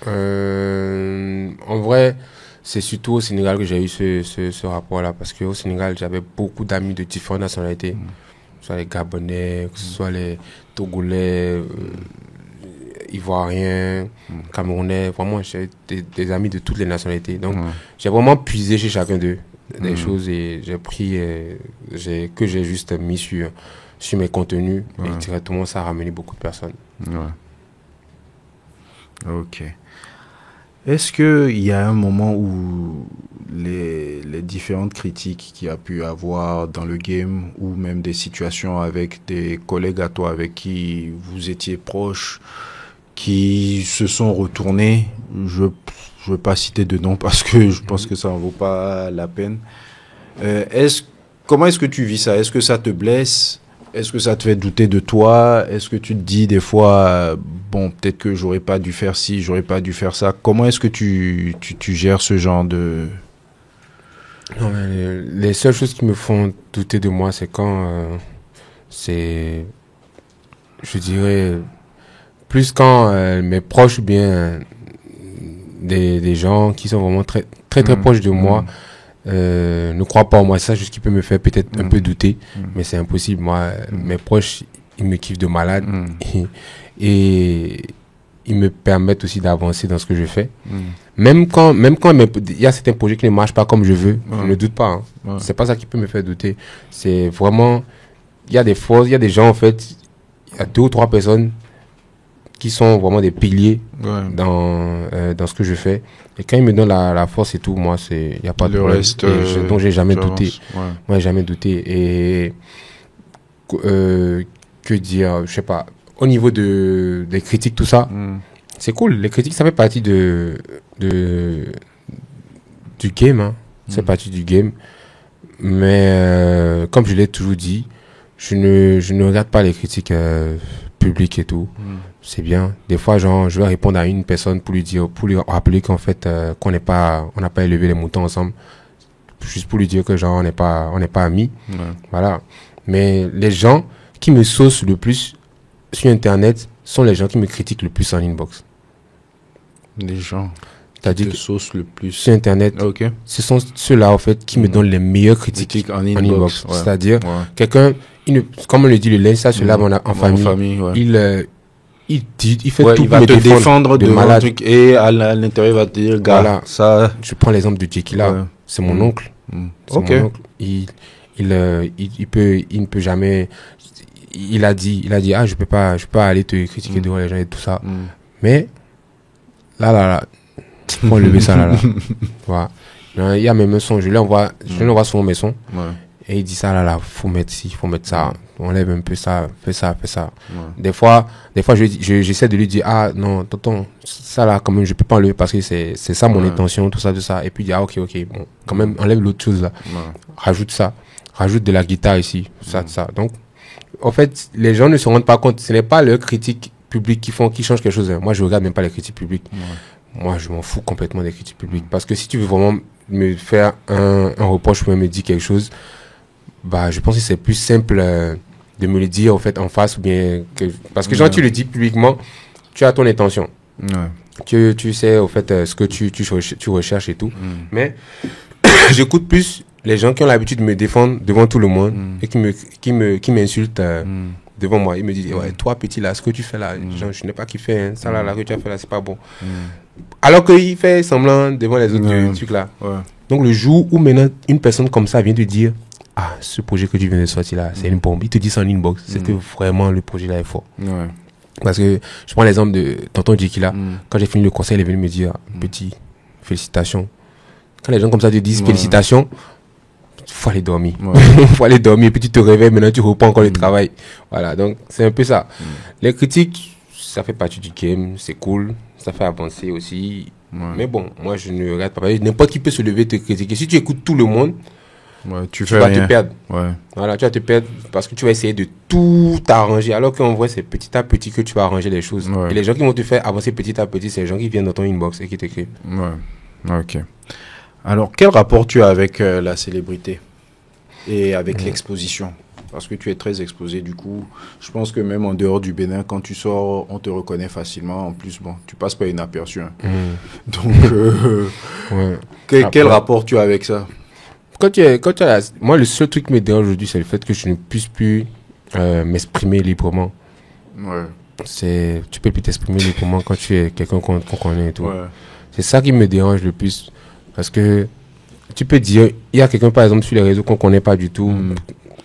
En vrai, c'est surtout au Sénégal que j'ai eu ce rapport-là, parce qu'au Sénégal, j'avais beaucoup d'amis de différentes nationalités, que ce soit les Gabonais, que ce soit les Togolais, Ivoiriens, Camerounais. Vraiment, j'ai des amis de toutes les nationalités. Donc, j'ai vraiment puisé chez chacun d'eux des choses, et j'ai pris, que j'ai juste mis sur mes contenus, et directement, ça a ramené beaucoup de personnes. Ok. Est-ce qu'il y a un moment où les différentes critiques qu'il y a pu avoir dans le game, ou même des situations avec des collègues à toi avec qui vous étiez proches, qui se sont retournées, je ne veux pas citer de nom parce que je pense que ça n'en vaut pas la peine. Comment est-ce que tu vis ça? Est-ce que ça te blesse? Est-ce que ça te fait douter de toi? Est-ce que tu te dis des fois, peut-être que j'aurais pas dû faire ci, j'aurais pas dû faire ça? Comment est-ce que tu gères ce genre de... Non, les seules choses qui me font douter de moi, c'est quand je dirais, plus quand mes proches, ou bien des gens qui sont vraiment très très très proches de moi, ne croient pas en moi. C'est ça juste qui peut me faire peut-être un peu douter, mais c'est impossible. Moi, mes proches, ils me kiffent de malade, et ils me permettent aussi d'avancer dans ce que je fais. Même quand il y a certains projets qui ne marchent pas comme je veux, je ne doute pas. C'est pas ça qui peut me faire douter. C'est vraiment, il y a des forces, il y a des gens, en fait, il y a 2 ou 3 personnes qui sont vraiment des piliers dans ce que je fais. Et quand ils me donnent la force et tout, moi, il n'y a pas de problème. Donc, j'ai jamais douté. Moi, j'ai jamais douté. Et que dire, je sais pas, au niveau des critiques, tout ça, c'est cool. Les critiques, ça fait partie du game. Hein. C'est partie du game. Mais comme je l'ai toujours dit, je ne regarde pas les critiques publiques et tout. C'est bien. Des fois, je vais répondre à une personne pour lui rappeler qu'en fait, on n'a pas élevé les moutons ensemble. Juste pour lui dire que on n'est pas amis. Voilà. Mais les gens qui me saucent le plus sur Internet sont les gens qui me critiquent le plus en inbox. Les gens qui te saucent le plus sur Internet. Ce sont ceux-là, en fait, qui me donnent les meilleures critiques en inbox. C'est-à-dire, quelqu'un, comme on le dit, le linge, ça se lave en famille. Il fait tout il va te défendre de malade. Truc, et à l'intérieur, il va te dire, gars, voilà. Ça... Je prends l'exemple de Jekila. C'est mon oncle. C'est mon oncle. Il ne peut jamais... Il a dit, je peux pas aller te critiquer devant les gens et tout ça. Mais, là, faut lever ça, là. Voilà. Il y a mes sons, je lui envoie souvent mes sons. Et il dit ça, là, faut mettre ci, faut mettre ça. Enlève un peu ça, fais ça. Des fois, j'essaie de lui dire, non, tonton, ça là, quand même, je peux pas enlever parce que c'est ça mon intention, tout ça. Et puis il dit, ok, bon, quand même, enlève l'autre chose là. Rajoute ça. Rajoute de la guitare ici, ça. Donc, en fait, les gens ne se rendent pas compte. Ce n'est pas leurs critiques publiques qui changent quelque chose. Moi, je regarde même pas les critiques publiques. Ouais. Moi, je m'en fous complètement des critiques publiques. Parce que si tu veux vraiment me faire un reproche ou me dire quelque chose, bah, je pense que c'est plus simple de me le dire, en fait, en face ou bien parce que quand tu le dis publiquement, tu as ton intention. Ouais. Tu sais, au fait, ce que tu recherches et tout. Mais, j'écoute plus les gens qui ont l'habitude de me défendre devant tout le monde et qui m'insultent devant moi. Ils me disent, ouais, toi, petit, là, ce que tu fais là, genre, je n'ai pas kiffé, hein, ça là, que tu as fait là, c'est pas bon. Alors qu'il fait semblant devant les autres trucs là. Ouais. Donc, le jour où maintenant, une personne comme ça vient te dire, ah, ce projet que tu viens de sortir là, c'est une bombe. Il te dit ça en inbox, c'est que vraiment le projet là est fort. Ouais. Parce que je prends l'exemple de tonton Jiki là. Quand j'ai fini le conseil, il est venu me dire, petit, félicitations. Quand les gens comme ça te disent félicitations, faut aller dormir. Faut aller dormir, puis tu te réveilles, maintenant tu reprends encore le travail. Voilà, donc c'est un peu ça. Les critiques, ça fait partie du game, c'est cool, ça fait avancer aussi. Mais bon, moi je ne regarde pas. N'importe qui peut se lever et te critiquer. Si tu écoutes tout le monde, tu vas te perdre. Voilà, tu vas te perdre parce que tu vas essayer de tout arranger. Alors qu'en vrai, c'est petit à petit que tu vas arranger les choses. Et les gens qui vont te faire avancer petit à petit, c'est les gens qui viennent dans ton inbox et qui t'écrivent. Ok. Alors, quel rapport tu as avec la célébrité et avec l'exposition? Parce que tu es très exposé, du coup, je pense que même en dehors du Bénin, quand tu sors, on te reconnaît facilement. En plus, bon, tu passes pas inaperçu. Hein. Donc, quel rapport tu as avec ça? Moi, le seul truc qui me dérange aujourd'hui, c'est le fait que je ne puisse plus m'exprimer librement. Tu peux plus t'exprimer librement quand tu es quelqu'un qu'on connaît et tout. C'est ça qui me dérange le plus. Parce que tu peux dire, il y a quelqu'un par exemple sur les réseaux qu'on ne connaît pas du tout,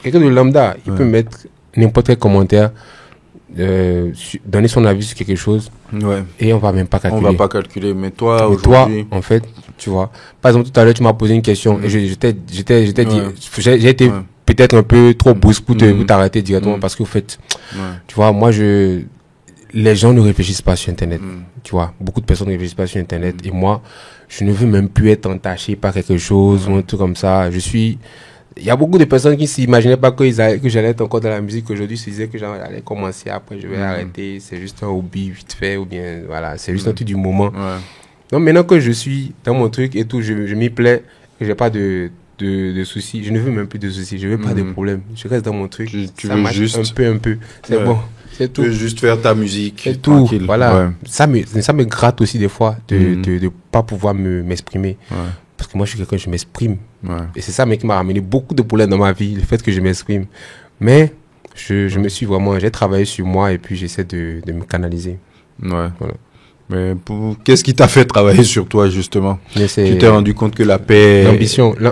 quelqu'un de lambda, il peut mettre n'importe quel commentaire, donner son avis sur quelque chose, et on va même pas calculer. On va pas calculer, mais toi, aujourd'hui... en fait, tu vois, par exemple tout à l'heure tu m'as posé une question, et j'ai été peut-être un peu trop brusque pour t'arrêter directement, parce qu'au fait, tu vois, moi les gens ne réfléchissent pas sur Internet. Tu vois, beaucoup de personnes ne réfléchissent pas sur Internet. Et moi, je ne veux même plus être entaché par quelque chose ou un truc comme ça. Il y a beaucoup de personnes qui s'imaginaient pas que j'allais être encore dans la musique aujourd'hui. Se disaient que j'allais commencer, après je vais arrêter. C'est juste un hobby vite fait ou bien, voilà, c'est juste un truc du moment. Donc maintenant que je suis dans mon truc et tout, je m'y plais, que j'ai pas de soucis. Je ne veux même plus de soucis. Je veux pas de problèmes. Je reste dans mon truc. Ça marche juste un peu. C'est bon. C'est tout. Tu veux juste faire ta musique. C'est tout. Voilà. Ça me gratte aussi des fois de pas pouvoir m'exprimer. Parce que moi, je suis quelqu'un, je m'exprime. Et c'est ça, qui m'a ramené beaucoup de problèmes dans ma vie, le fait que je m'exprime. Mais j'ai travaillé sur moi et puis j'essaie de me canaliser. Voilà. Mais qu'est-ce qui t'a fait travailler sur toi, justement? Tu t'es rendu compte que la paix...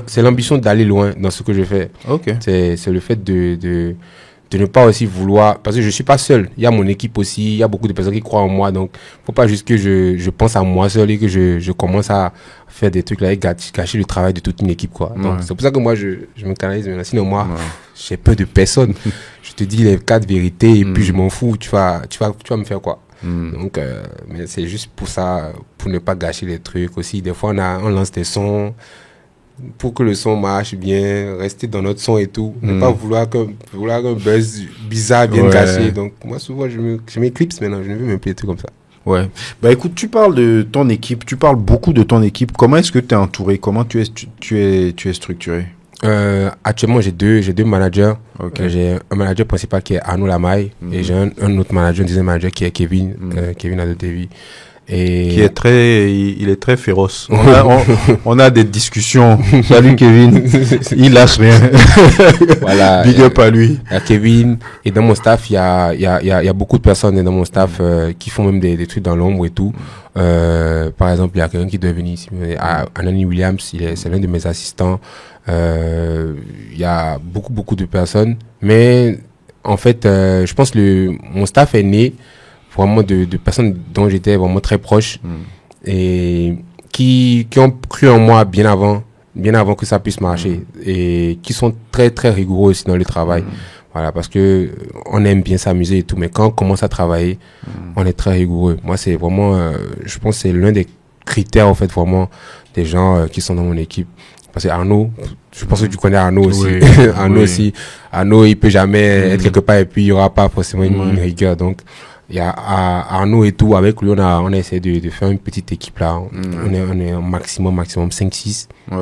C'est l'ambition d'aller loin dans ce que je fais. C'est le fait de ne pas aussi vouloir, parce que je suis pas seul, il y a mon équipe aussi, il y a beaucoup de personnes qui croient en moi, donc faut pas juste que je pense à moi seul et que je commence à faire des trucs là et gâcher le travail de toute une équipe, quoi. Donc c'est pour ça que moi je me canalise maintenant. Sinon moi j'ai peur de personne. Je te dis les 4 vérités et puis je m'en fous, tu vas me faire quoi? Donc mais c'est juste pour ça, pour ne pas gâcher les trucs aussi. Des fois on lance des sons pour que le son marche bien, rester dans notre son et tout, ne pas vouloir qu'un buzz bizarre vienne cacher. Donc moi souvent je m'éclipse maintenant, je ne veux même plus des trucs comme ça. Bah écoute, tu parles de ton équipe, tu parles beaucoup de ton équipe. Comment est-ce que tu es entouré? Comment tu es structuré? Actuellement j'ai deux managers. J'ai un manager principal qui est Arnaud Lamaille et j'ai un autre manager, un deuxième manager qui est Kevin Adotevi. Et il est très féroce. On a des discussions. Salut Kevin. Il lâche rien. Voilà. Big up à lui. Il y a Kevin. Et dans mon staff, il y a beaucoup de personnes dans mon staff qui font même des trucs dans l'ombre et tout. Par exemple, il y a quelqu'un qui doit venir ici. Anani Williams, c'est l'un de mes assistants. Il y a beaucoup de personnes. Mais en fait, je pense que mon staff est né vraiment de personnes dont j'étais vraiment très proche et qui ont cru en moi bien avant que ça puisse marcher et qui sont très très rigoureux aussi dans le travail. Voilà, parce que on aime bien s'amuser et tout, mais quand on commence à travailler, on est très rigoureux. Moi, c'est vraiment, je pense que c'est l'un des critères en fait vraiment des gens qui sont dans mon équipe. Parce que Arnaud, je pense que tu connais Arnaud aussi. Oui, Arnaud aussi. Arnaud, il peut jamais être quelque part et puis il y aura pas forcément une rigueur. Donc, il y a Arnaud et tout. Avec lui, on a essayé de faire une petite équipe là. On est au maximum 5-6. Ouais.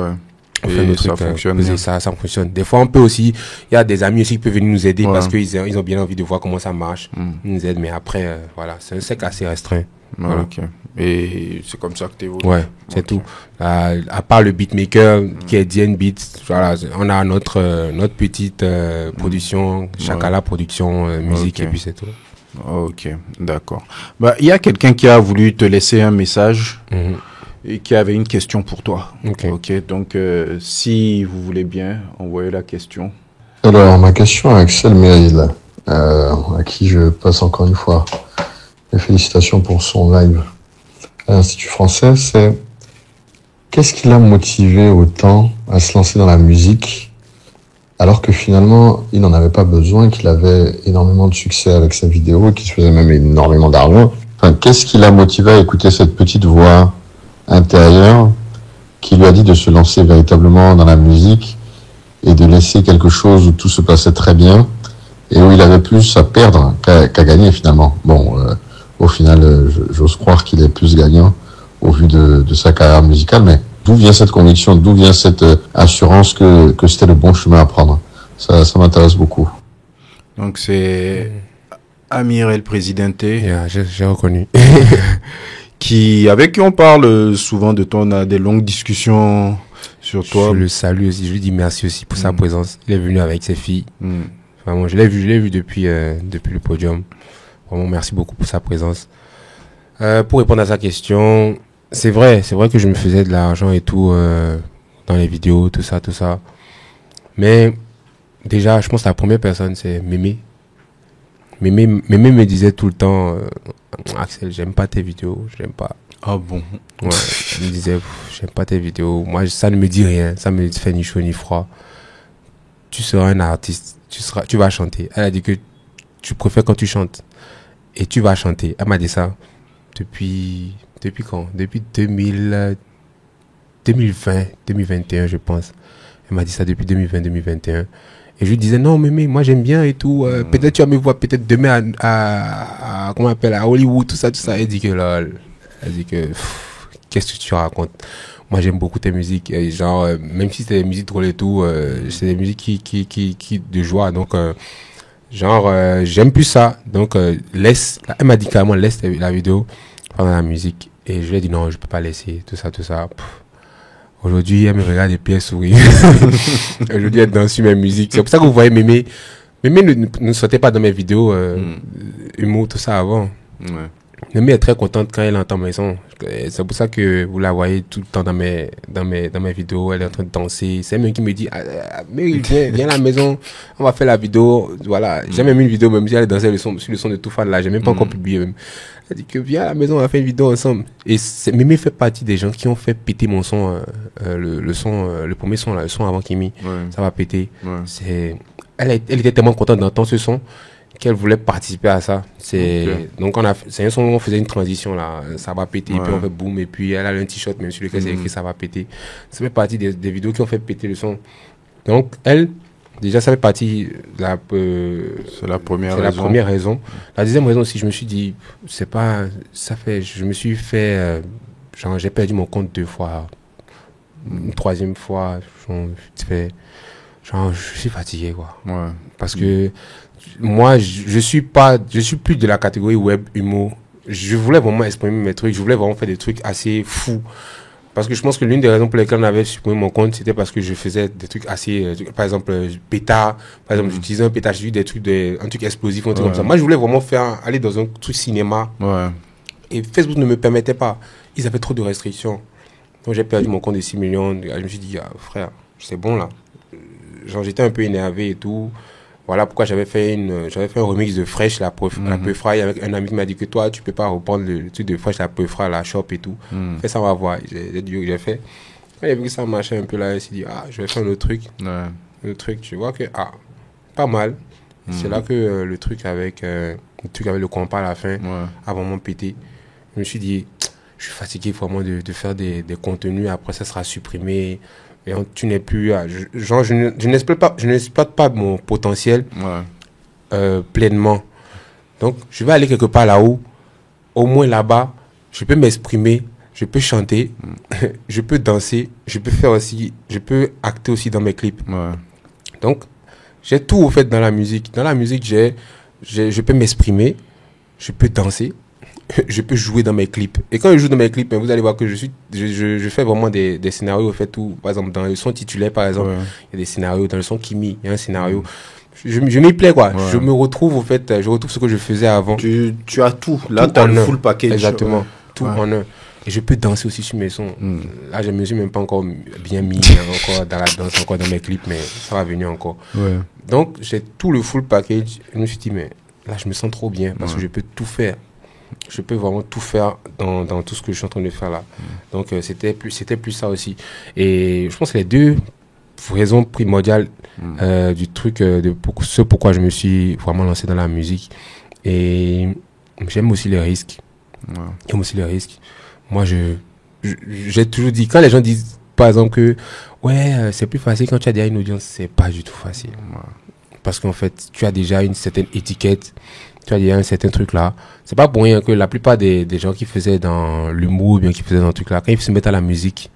Et ça fonctionne. Ça fonctionne. Des fois, on peut aussi, il y a des amis aussi qui peuvent venir nous aider parce qu'ils ont bien envie de voir comment ça marche. Ils nous aident, mais après, voilà, c'est un cercle assez restreint. Voilà. Ok. Et c'est comme ça que tu évolues. Ouais, c'est tout. À part le beatmaker qui est DN Beats, voilà, on a notre petite production, Chakala production, musique et puis c'est tout. Ok, d'accord. Bah, il y a quelqu'un qui a voulu te laisser un message. Et qui avait une question pour toi. Ok, donc si vous voulez bien, envoyez la question. Alors, ma question à Axel Meril, à qui je passe encore une fois les félicitations pour son live à l'Institut français, c'est qu'est-ce qui l'a motivé autant à se lancer dans la musique alors que finalement, il n'en avait pas besoin, qu'il avait énormément de succès avec sa vidéo, qu'il se faisait même énormément d'argent. Enfin, qu'est-ce qui l'a motivé à écouter cette petite voix intérieur qui lui a dit de se lancer véritablement dans la musique et de laisser quelque chose où tout se passait très bien et où il avait plus à perdre qu'à gagner finalement. Bon, au final, j'ose croire qu'il est plus gagnant au vu de sa carrière musicale, mais d'où vient cette conviction, d'où vient cette assurance que c'était le bon chemin à prendre? Ça m'intéresse beaucoup. Donc c'est Amir El Presidente. Yeah, j'ai reconnu. Avec qui on parle souvent de toi, on a des longues discussions sur toi. Je le salue aussi, je lui dis merci aussi pour sa présence. Il est venu avec ses filles. Vraiment, je l'ai vu depuis le podium. Vraiment, merci beaucoup pour sa présence. Pour répondre à sa question, c'est vrai que je me faisais de l'argent et tout dans les vidéos, tout ça. Mais déjà, je pense que la première personne, c'est Mémé. Mémé me disait tout le temps, Axel, j'aime pas tes vidéos, j'aime pas. Ah bon? Ouais, il me disait, j'aime pas tes vidéos. Moi, ça ne me dit rien, ça me fait ni chaud ni froid. Tu seras un artiste, tu vas chanter. Elle a dit que tu préfères quand tu chantes. Et tu vas chanter. Elle m'a dit ça depuis quand? Depuis 2020, 2021, je pense. Elle m'a dit ça depuis 2020, 2021. Et je lui disais, non, mais moi j'aime bien et tout. Peut-être tu vas me voir peut-être demain à comment on appelle, à Hollywood, tout ça. Elle dit que lol. Elle dit que, qu'est-ce que tu racontes? Moi j'aime beaucoup tes musiques. Et genre, même si c'est des musiques drôles et tout, c'est des musiques qui de joie. Donc, j'aime plus ça. Donc, elle m'a dit carrément, laisse la vidéo pendant la musique. Et je lui ai dit, non, je peux pas laisser, tout ça. Aujourd'hui, elle me regarde des pieds sourire. Aujourd'hui, elle danse sur mes musiques. C'est pour ça que vous voyez Mémé. Mémé ne sortait pas dans mes vidéos, humour, tout ça avant. Ouais. Mémé est très contente quand elle entend mes sons. C'est pour ça que vous la voyez tout le temps dans mes vidéos. Elle est en train de danser. C'est elle même qui me dit, mais viens à la maison, on va faire la vidéo. Voilà. J'ai même une vidéo, même si elle dansait sur le son de Toufan là. J'ai même pas encore publié même. Elle dit que viens à la maison, on va faire une vidéo ensemble. Et Mémé fait partie des gens qui ont fait péter mon son, le son, le premier son là, le son avant Kimi. Ouais. Ça va péter. Ouais. Elle était tellement contente d'entendre ce son qu'elle voulait participer à ça. Donc c'est un son où on faisait une transition là, ça va péter, et puis on fait boum, et puis elle a un t-shirt même sur lequel c'est écrit ça va péter. Ça fait partie des vidéos qui ont fait péter le son. Donc elle, déjà ça fait partie c'est la première raison. La deuxième raison aussi, je me suis dit, je me suis fait, j'ai perdu mon compte 2 fois. Une troisième fois, je suis fatigué quoi. Ouais. Parce que moi, je suis plus de la catégorie web humour. Je voulais vraiment exprimer mes trucs, je voulais vraiment faire des trucs assez fous. Parce que je pense que l'une des raisons pour lesquelles on avait supprimé mon compte, c'était parce que je faisais des trucs assez, par exemple, pétard, par exemple, j'utilisais un pétard, j'ai vu des trucs, un truc explosif, un truc comme ça. Moi, je voulais vraiment aller dans un truc cinéma. Ouais. Et Facebook ne me permettait pas. Ils avaient trop de restrictions. Donc, j'ai perdu mon compte de 6 millions. Je me suis dit, frère, c'est bon là. Genre, j'étais un peu énervé et tout. Voilà pourquoi j'avais fait un remix de Fresh, la Peufra, avec un ami qui m'a dit que toi, tu peux pas reprendre le truc de Fresh, la Peufra, la shop et tout. Fais ça, on va voir. J'ai fait. Quand il a vu que ça marchait un peu là, il s'est dit, je vais faire un autre truc. Ouais. Le truc, tu vois que, pas mal. C'est là que le truc avec le compas à la fin a vraiment pété. Je me suis dit, je suis fatigué vraiment de faire des contenus, après ça sera supprimé. et tu n'es plus je n'exploite pas mon potentiel pleinement. Donc, je vais aller quelque part là-haut, au moins là-bas, je peux m'exprimer, je peux chanter, je peux danser, je peux acter aussi dans mes clips. Donc, j'ai tout au fait dans la musique. Dans la musique, je peux m'exprimer, je peux danser, je peux jouer dans mes clips. Et quand je joue dans mes clips, vous allez voir que je fais vraiment des scénarios, au fait, où, par exemple, dans le son titulaire, par exemple, il y a des scénarios. Dans le son Kimi, il y a un scénario. Je m'y plais, quoi. Je me retrouve, au fait, je retrouve ce que je faisais avant. Tu as tout. Là, tu as le full package. Exactement. Tout en un. Et je peux danser aussi sur mes sons. Là, je ne me suis même pas encore bien mis encore dans la danse, encore dans mes clips, mais ça va venir encore. Donc, j'ai tout le full package. Je me suis dit, mais là, je me sens trop bien parce que je peux tout faire. Je peux vraiment tout faire dans tout ce que je suis en train de faire là. Donc, c'était plus ça aussi. Et je pense que les deux raisons primordiales du truc, ce pourquoi je me suis vraiment lancé dans la musique. Et j'aime aussi les risques. J'aime aussi les risques. Moi, j'ai toujours dit, quand les gens disent, par exemple, que c'est plus facile quand tu as déjà une audience, c'est pas du tout facile. Parce qu'en fait, tu as déjà une certaine étiquette, tu as déjà un certain truc là. C'est pas pour rien que la plupart des gens qui faisaient dans l'humour, bien qui faisaient dans le truc là, quand ils se mettent à la musique.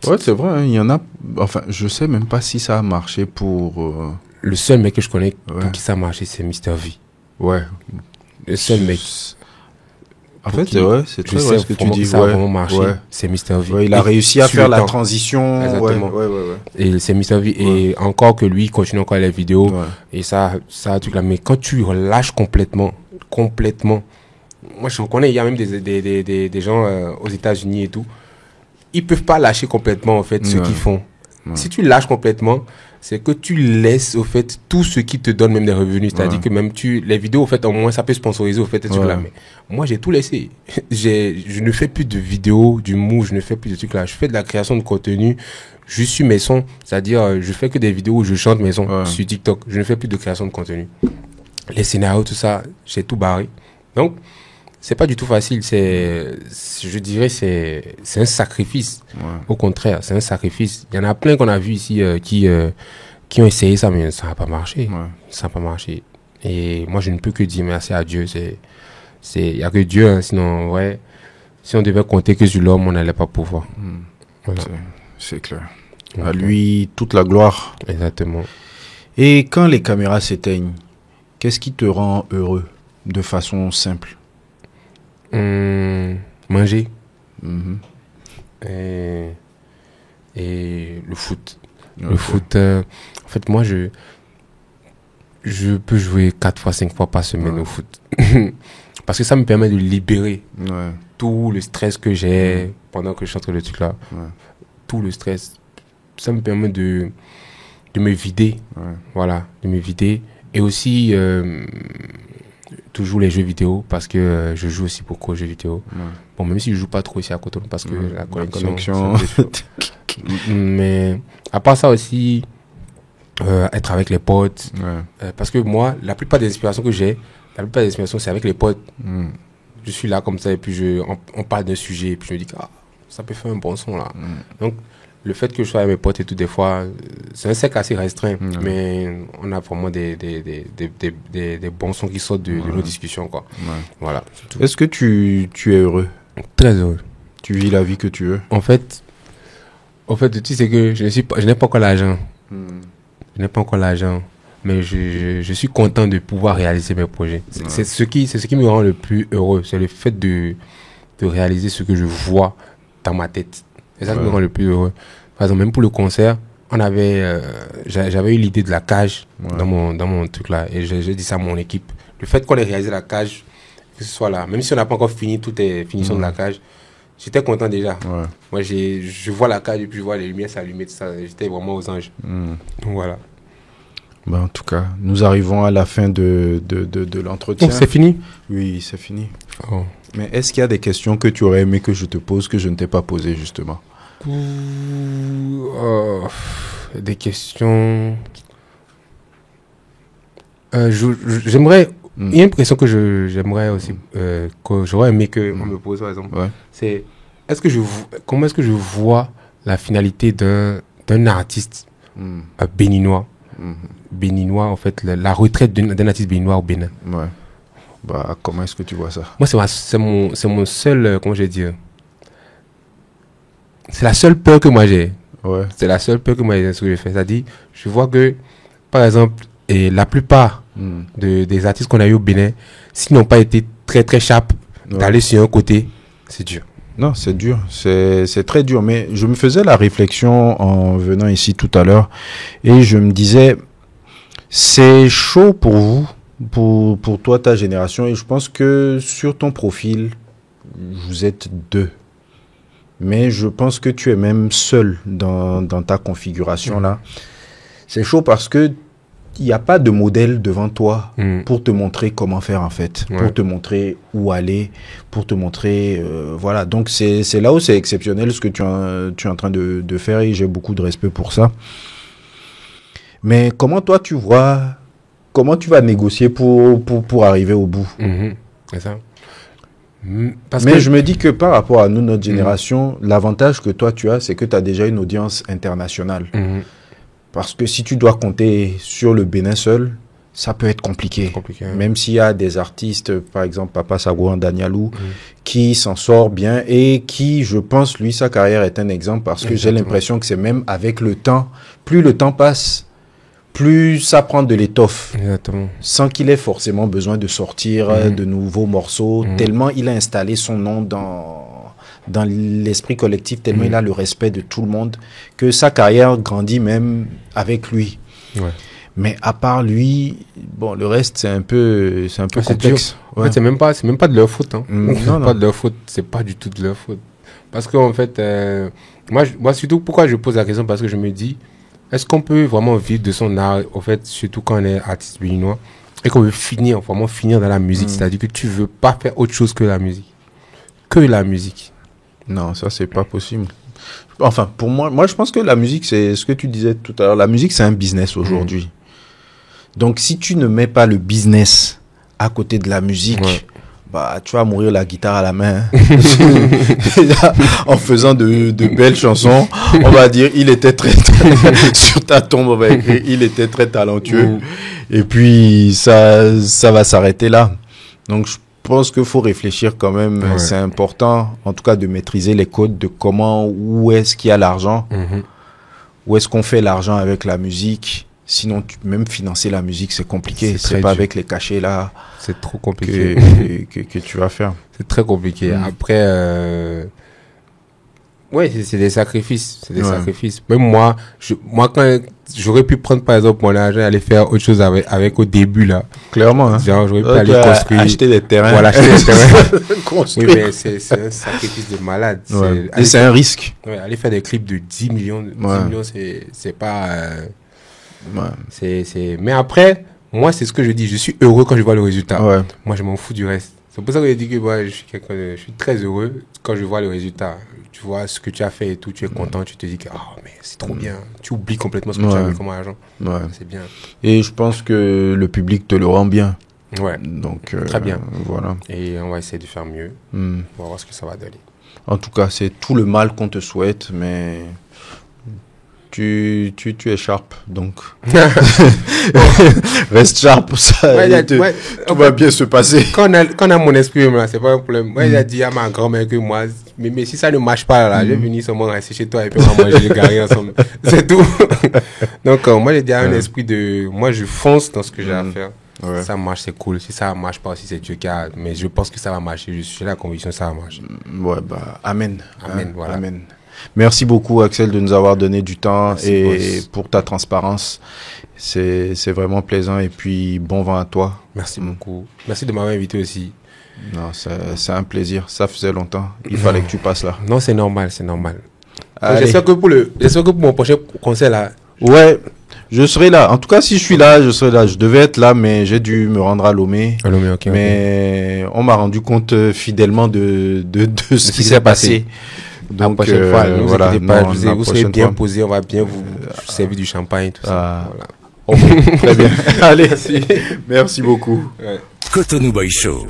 Ouais, c'est vrai, hein, il y en a. Enfin, je sais même pas si ça a marché pour. Le seul mec que je connais pour qui ça a marché, c'est Mr. V. Ouais. Le seul mec. En fait, c'est très vrai ce que tu dis. Ça a vraiment marché. C'est Mr. V. Il a réussi à faire la transition. Exactement. Et c'est Mr. V. Et encore que lui, il continue encore les vidéos. Et ça truc là. Mais quand tu relâches complètement. Moi, je connais, il y a même des gens aux États-Unis et tout. Ils peuvent pas lâcher complètement, en fait, ce qu'ils font. Si tu lâches complètement, c'est que tu laisses, au fait, tout ce qui te donne même des revenus. C'est-à-dire que même les vidéos, au fait, au moins, ça peut sponsoriser, au fait, et trucs là. Mais moi, j'ai tout laissé. Je ne fais plus de vidéos, d'humour, je ne fais plus de trucs là. Je fais de la création de contenu. Je suis mes sons. C'est-à-dire, je fais que des vidéos où je chante mes sons sur TikTok. Je ne fais plus de création de contenu. Les scénarios, tout ça, j'ai tout barré. Donc, c'est pas du tout facile. Je dirais, c'est un sacrifice. Au contraire, c'est un sacrifice. Il y en a plein qu'on a vu ici qui ont essayé ça, mais ça n'a pas marché. Ça n'a pas marché. Et moi, je ne peux que dire merci à Dieu. Il y a que Dieu, hein, sinon, en vrai, si on devait compter que sur l'homme, on n'allait pas pouvoir. Voilà. C'est clair. À lui, toute la gloire. Exactement. Et quand les caméras s'éteignent, qu'est-ce qui te rend heureux de façon simple? Manger. Et le foot. Le foot, en fait, moi, je peux jouer 4 fois, 5 fois par semaine au foot. Parce que ça me permet de libérer tout le stress que j'ai pendant que je suis en train de truc là. Tout le stress. Ça me permet de me vider. Voilà, de me vider. Et aussi, toujours les jeux vidéo, parce que je joue aussi beaucoup aux jeux vidéo. Bon, même si je joue pas trop ici à Cotonou, parce que la connexion. Mais à part ça aussi, être avec les potes. Parce que moi, la plupart des inspirations que j'ai, c'est avec les potes. Je suis là comme ça, et puis on parle d'un sujet, et puis je me dis, ça peut faire un bon son là. Donc, le fait que je sois avec mes potes et tout, des fois, c'est un cercle assez restreint, mais on a vraiment des bons sons qui sortent de nos discussions, quoi. Voilà. Est-ce que tu es heureux? Très heureux. Tu vis la vie que tu veux? En fait, tu sais que je n'ai pas encore l'argent. Je n'ai pas encore l'argent, mais je suis content de pouvoir réaliser mes projets. C'est ce qui me rend le plus heureux. C'est le fait de réaliser ce que je vois dans ma tête. C'est ça qui me rend le plus heureux. Par exemple, même pour le concert, j'avais eu l'idée de la cage dans mon truc là, et j'ai dit ça à mon équipe. Le fait qu'on ait réalisé la cage, que ce soit là, même si on n'a pas encore fini toutes les finitions de la cage, j'étais content déjà. Moi, je vois la cage et puis je vois les lumières s'allumer, tout ça. J'étais vraiment aux anges. Donc voilà. En tout cas, nous arrivons à la fin de l'entretien. Donc c'est fini? Oui, c'est fini. Mais est-ce qu'il y a des questions que tu aurais aimé que je te pose, que je ne t'ai pas posées, justement? Des questions... j'aimerais... Il y a une question que j'aimerais aussi... que j'aurais aimé qu'on me pose, par exemple. C'est... comment est-ce que je vois la finalité d'un d'un artiste béninois. Béninois, en fait, la retraite d'un artiste béninois au Bénin. Ouais. Bah, comment est-ce que tu vois ça? Moi, c'est mon seul, comment je vais dire, c'est la seule peur que moi j'ai. Ouais. C'est la seule peur que moi j'ai, ce que j'ai fait. C'est-à-dire, je vois que, par exemple, et la plupart des artistes qu'on a eu au Bénin, s'ils n'ont pas été très très sharp, d'aller sur un côté, c'est dur. Non, c'est dur, c'est très dur. Mais je me faisais la réflexion en venant ici tout à l'heure et je me disais, c'est chaud pour vous, pour toi, ta génération. Et je pense que sur ton profil, vous êtes 2. Mais je pense que tu es même seul dans ta configuration là. C'est chaud parce que il n'y a pas de modèle devant toi pour te montrer comment faire en fait, pour te montrer où aller, pour te montrer voilà. Donc c'est là où c'est exceptionnel ce que tu es en train de faire et j'ai beaucoup de respect pour ça. Mais comment toi tu vois, comment tu vas négocier pour arriver au bout? C'est ça. Mais je me dis que par rapport à nous, notre génération, l'avantage que toi tu as, c'est que tu as déjà une audience internationale. Parce que si tu dois compter sur le Bénin seul, ça peut être compliqué. Même s'il y a des artistes, par exemple Papa Sagouan Danielou, qui s'en sort bien et qui, je pense, lui, sa carrière est un exemple parce que j'ai l'impression que c'est même avec le temps, plus le temps passe, plus ça prend de l'étoffe. Sans qu'il ait forcément besoin de sortir de nouveaux morceaux, tellement il a installé son nom dans l'esprit collectif, tellement il a le respect de tout le monde, que sa carrière grandit même avec lui. Mais à part lui, bon, le reste, c'est un peu complexe. En fait, c'est même pas de leur faute. Hein. Non. Pas de leur faute. C'est pas du tout de leur faute. Parce qu'en fait, moi, surtout, pourquoi je pose la question, parce que je me dis, est-ce qu'on peut vraiment vivre de son art, en fait, surtout quand on est artiste béninois, et qu'on veut vraiment finir dans la musique, c'est-à-dire que tu veux pas faire autre chose que la musique. Que la musique. Non, ça, c'est pas possible. Enfin, pour moi, je pense que la musique, c'est ce que tu disais tout à l'heure. La musique, c'est un business aujourd'hui. Donc, si tu ne mets pas le business à côté de la musique, bah, tu vas mourir la guitare à la main. En faisant de belles chansons, on va dire, il était sur ta tombe, on va écrire, il était très talentueux. Et puis, ça va s'arrêter là. Donc, je pense qu'il faut réfléchir quand même. C'est important, en tout cas, de maîtriser les codes de où est-ce qu'il y a l'argent, où est-ce qu'on fait l'argent avec la musique. Sinon, même financer la musique, c'est compliqué. C'est pas avec les cachets là. C'est trop compliqué. Que tu vas faire. C'est très compliqué. Après, c'est des sacrifices. C'est des sacrifices. Même moi, quand j'aurais pu prendre, par exemple, mon argent et aller faire autre chose avec au début, là. Clairement, hein. Genre, j'aurais pu aller construire. Acheter des terrains. Voilà, acheter des terrains. Construire. Oui, mais c'est un sacrifice de malade. Et c'est un risque. Aller faire des clips de 10 millions. 10 millions, c'est pas, mais après, moi, c'est ce que je dis. Je suis heureux quand je vois le résultat. Moi, je m'en fous du reste. C'est pour ça que je dis que je suis très heureux quand je vois le résultat. Tu vois ce que tu as fait et tout, tu es content, tu te dis que mais c'est trop bien. Tu oublies complètement ce que tu as mis comme argent. C'est bien. Et je pense que le public te le rend bien. Donc, très bien. Voilà. Et on va essayer de faire mieux. On va voir ce que ça va donner. En tout cas, c'est tout le mal qu'on te souhaite, mais tu es sharp, donc reste sharp pour ça. Tout va bien se passer. Quand on a mon esprit, là, c'est pas un problème. Moi, il a dit à ma grand-mère que moi, mais si ça ne marche pas, là, je vais venir seulement rester chez toi et puis on va manger les gars ensemble. C'est tout. Donc, moi, j'ai dit un esprit moi, je fonce dans ce que j'ai à faire. Si ça marche, c'est cool. Si ça marche pas aussi, c'est Dieu qui a. Mais je pense que ça va marcher. J'ai la conviction que ça va marcher. Amen. Voilà. Amen. Merci beaucoup, Axel, de nous avoir donné du temps pour ta transparence. C'est vraiment plaisant et puis bon vent à toi. Merci beaucoup. Merci de m'avoir invité aussi. Non, c'est un plaisir. Ça faisait longtemps. Il fallait que tu passes là. Non, c'est normal. J'espère que pour mon prochain concert là. Ouais, je serai là. En tout cas, si je suis là, je serai là. Je devais être là, mais j'ai dû me rendre à Lomé. Mais on m'a rendu compte fidèlement de ce qui s'est passé. Donc, la prochaine fois, ne vous inquiétez pas, vous serez bien posé, on va bien vous servir du champagne, tout ça. Voilà. Très bien. Allez, merci beaucoup. Cotonou Boy Show.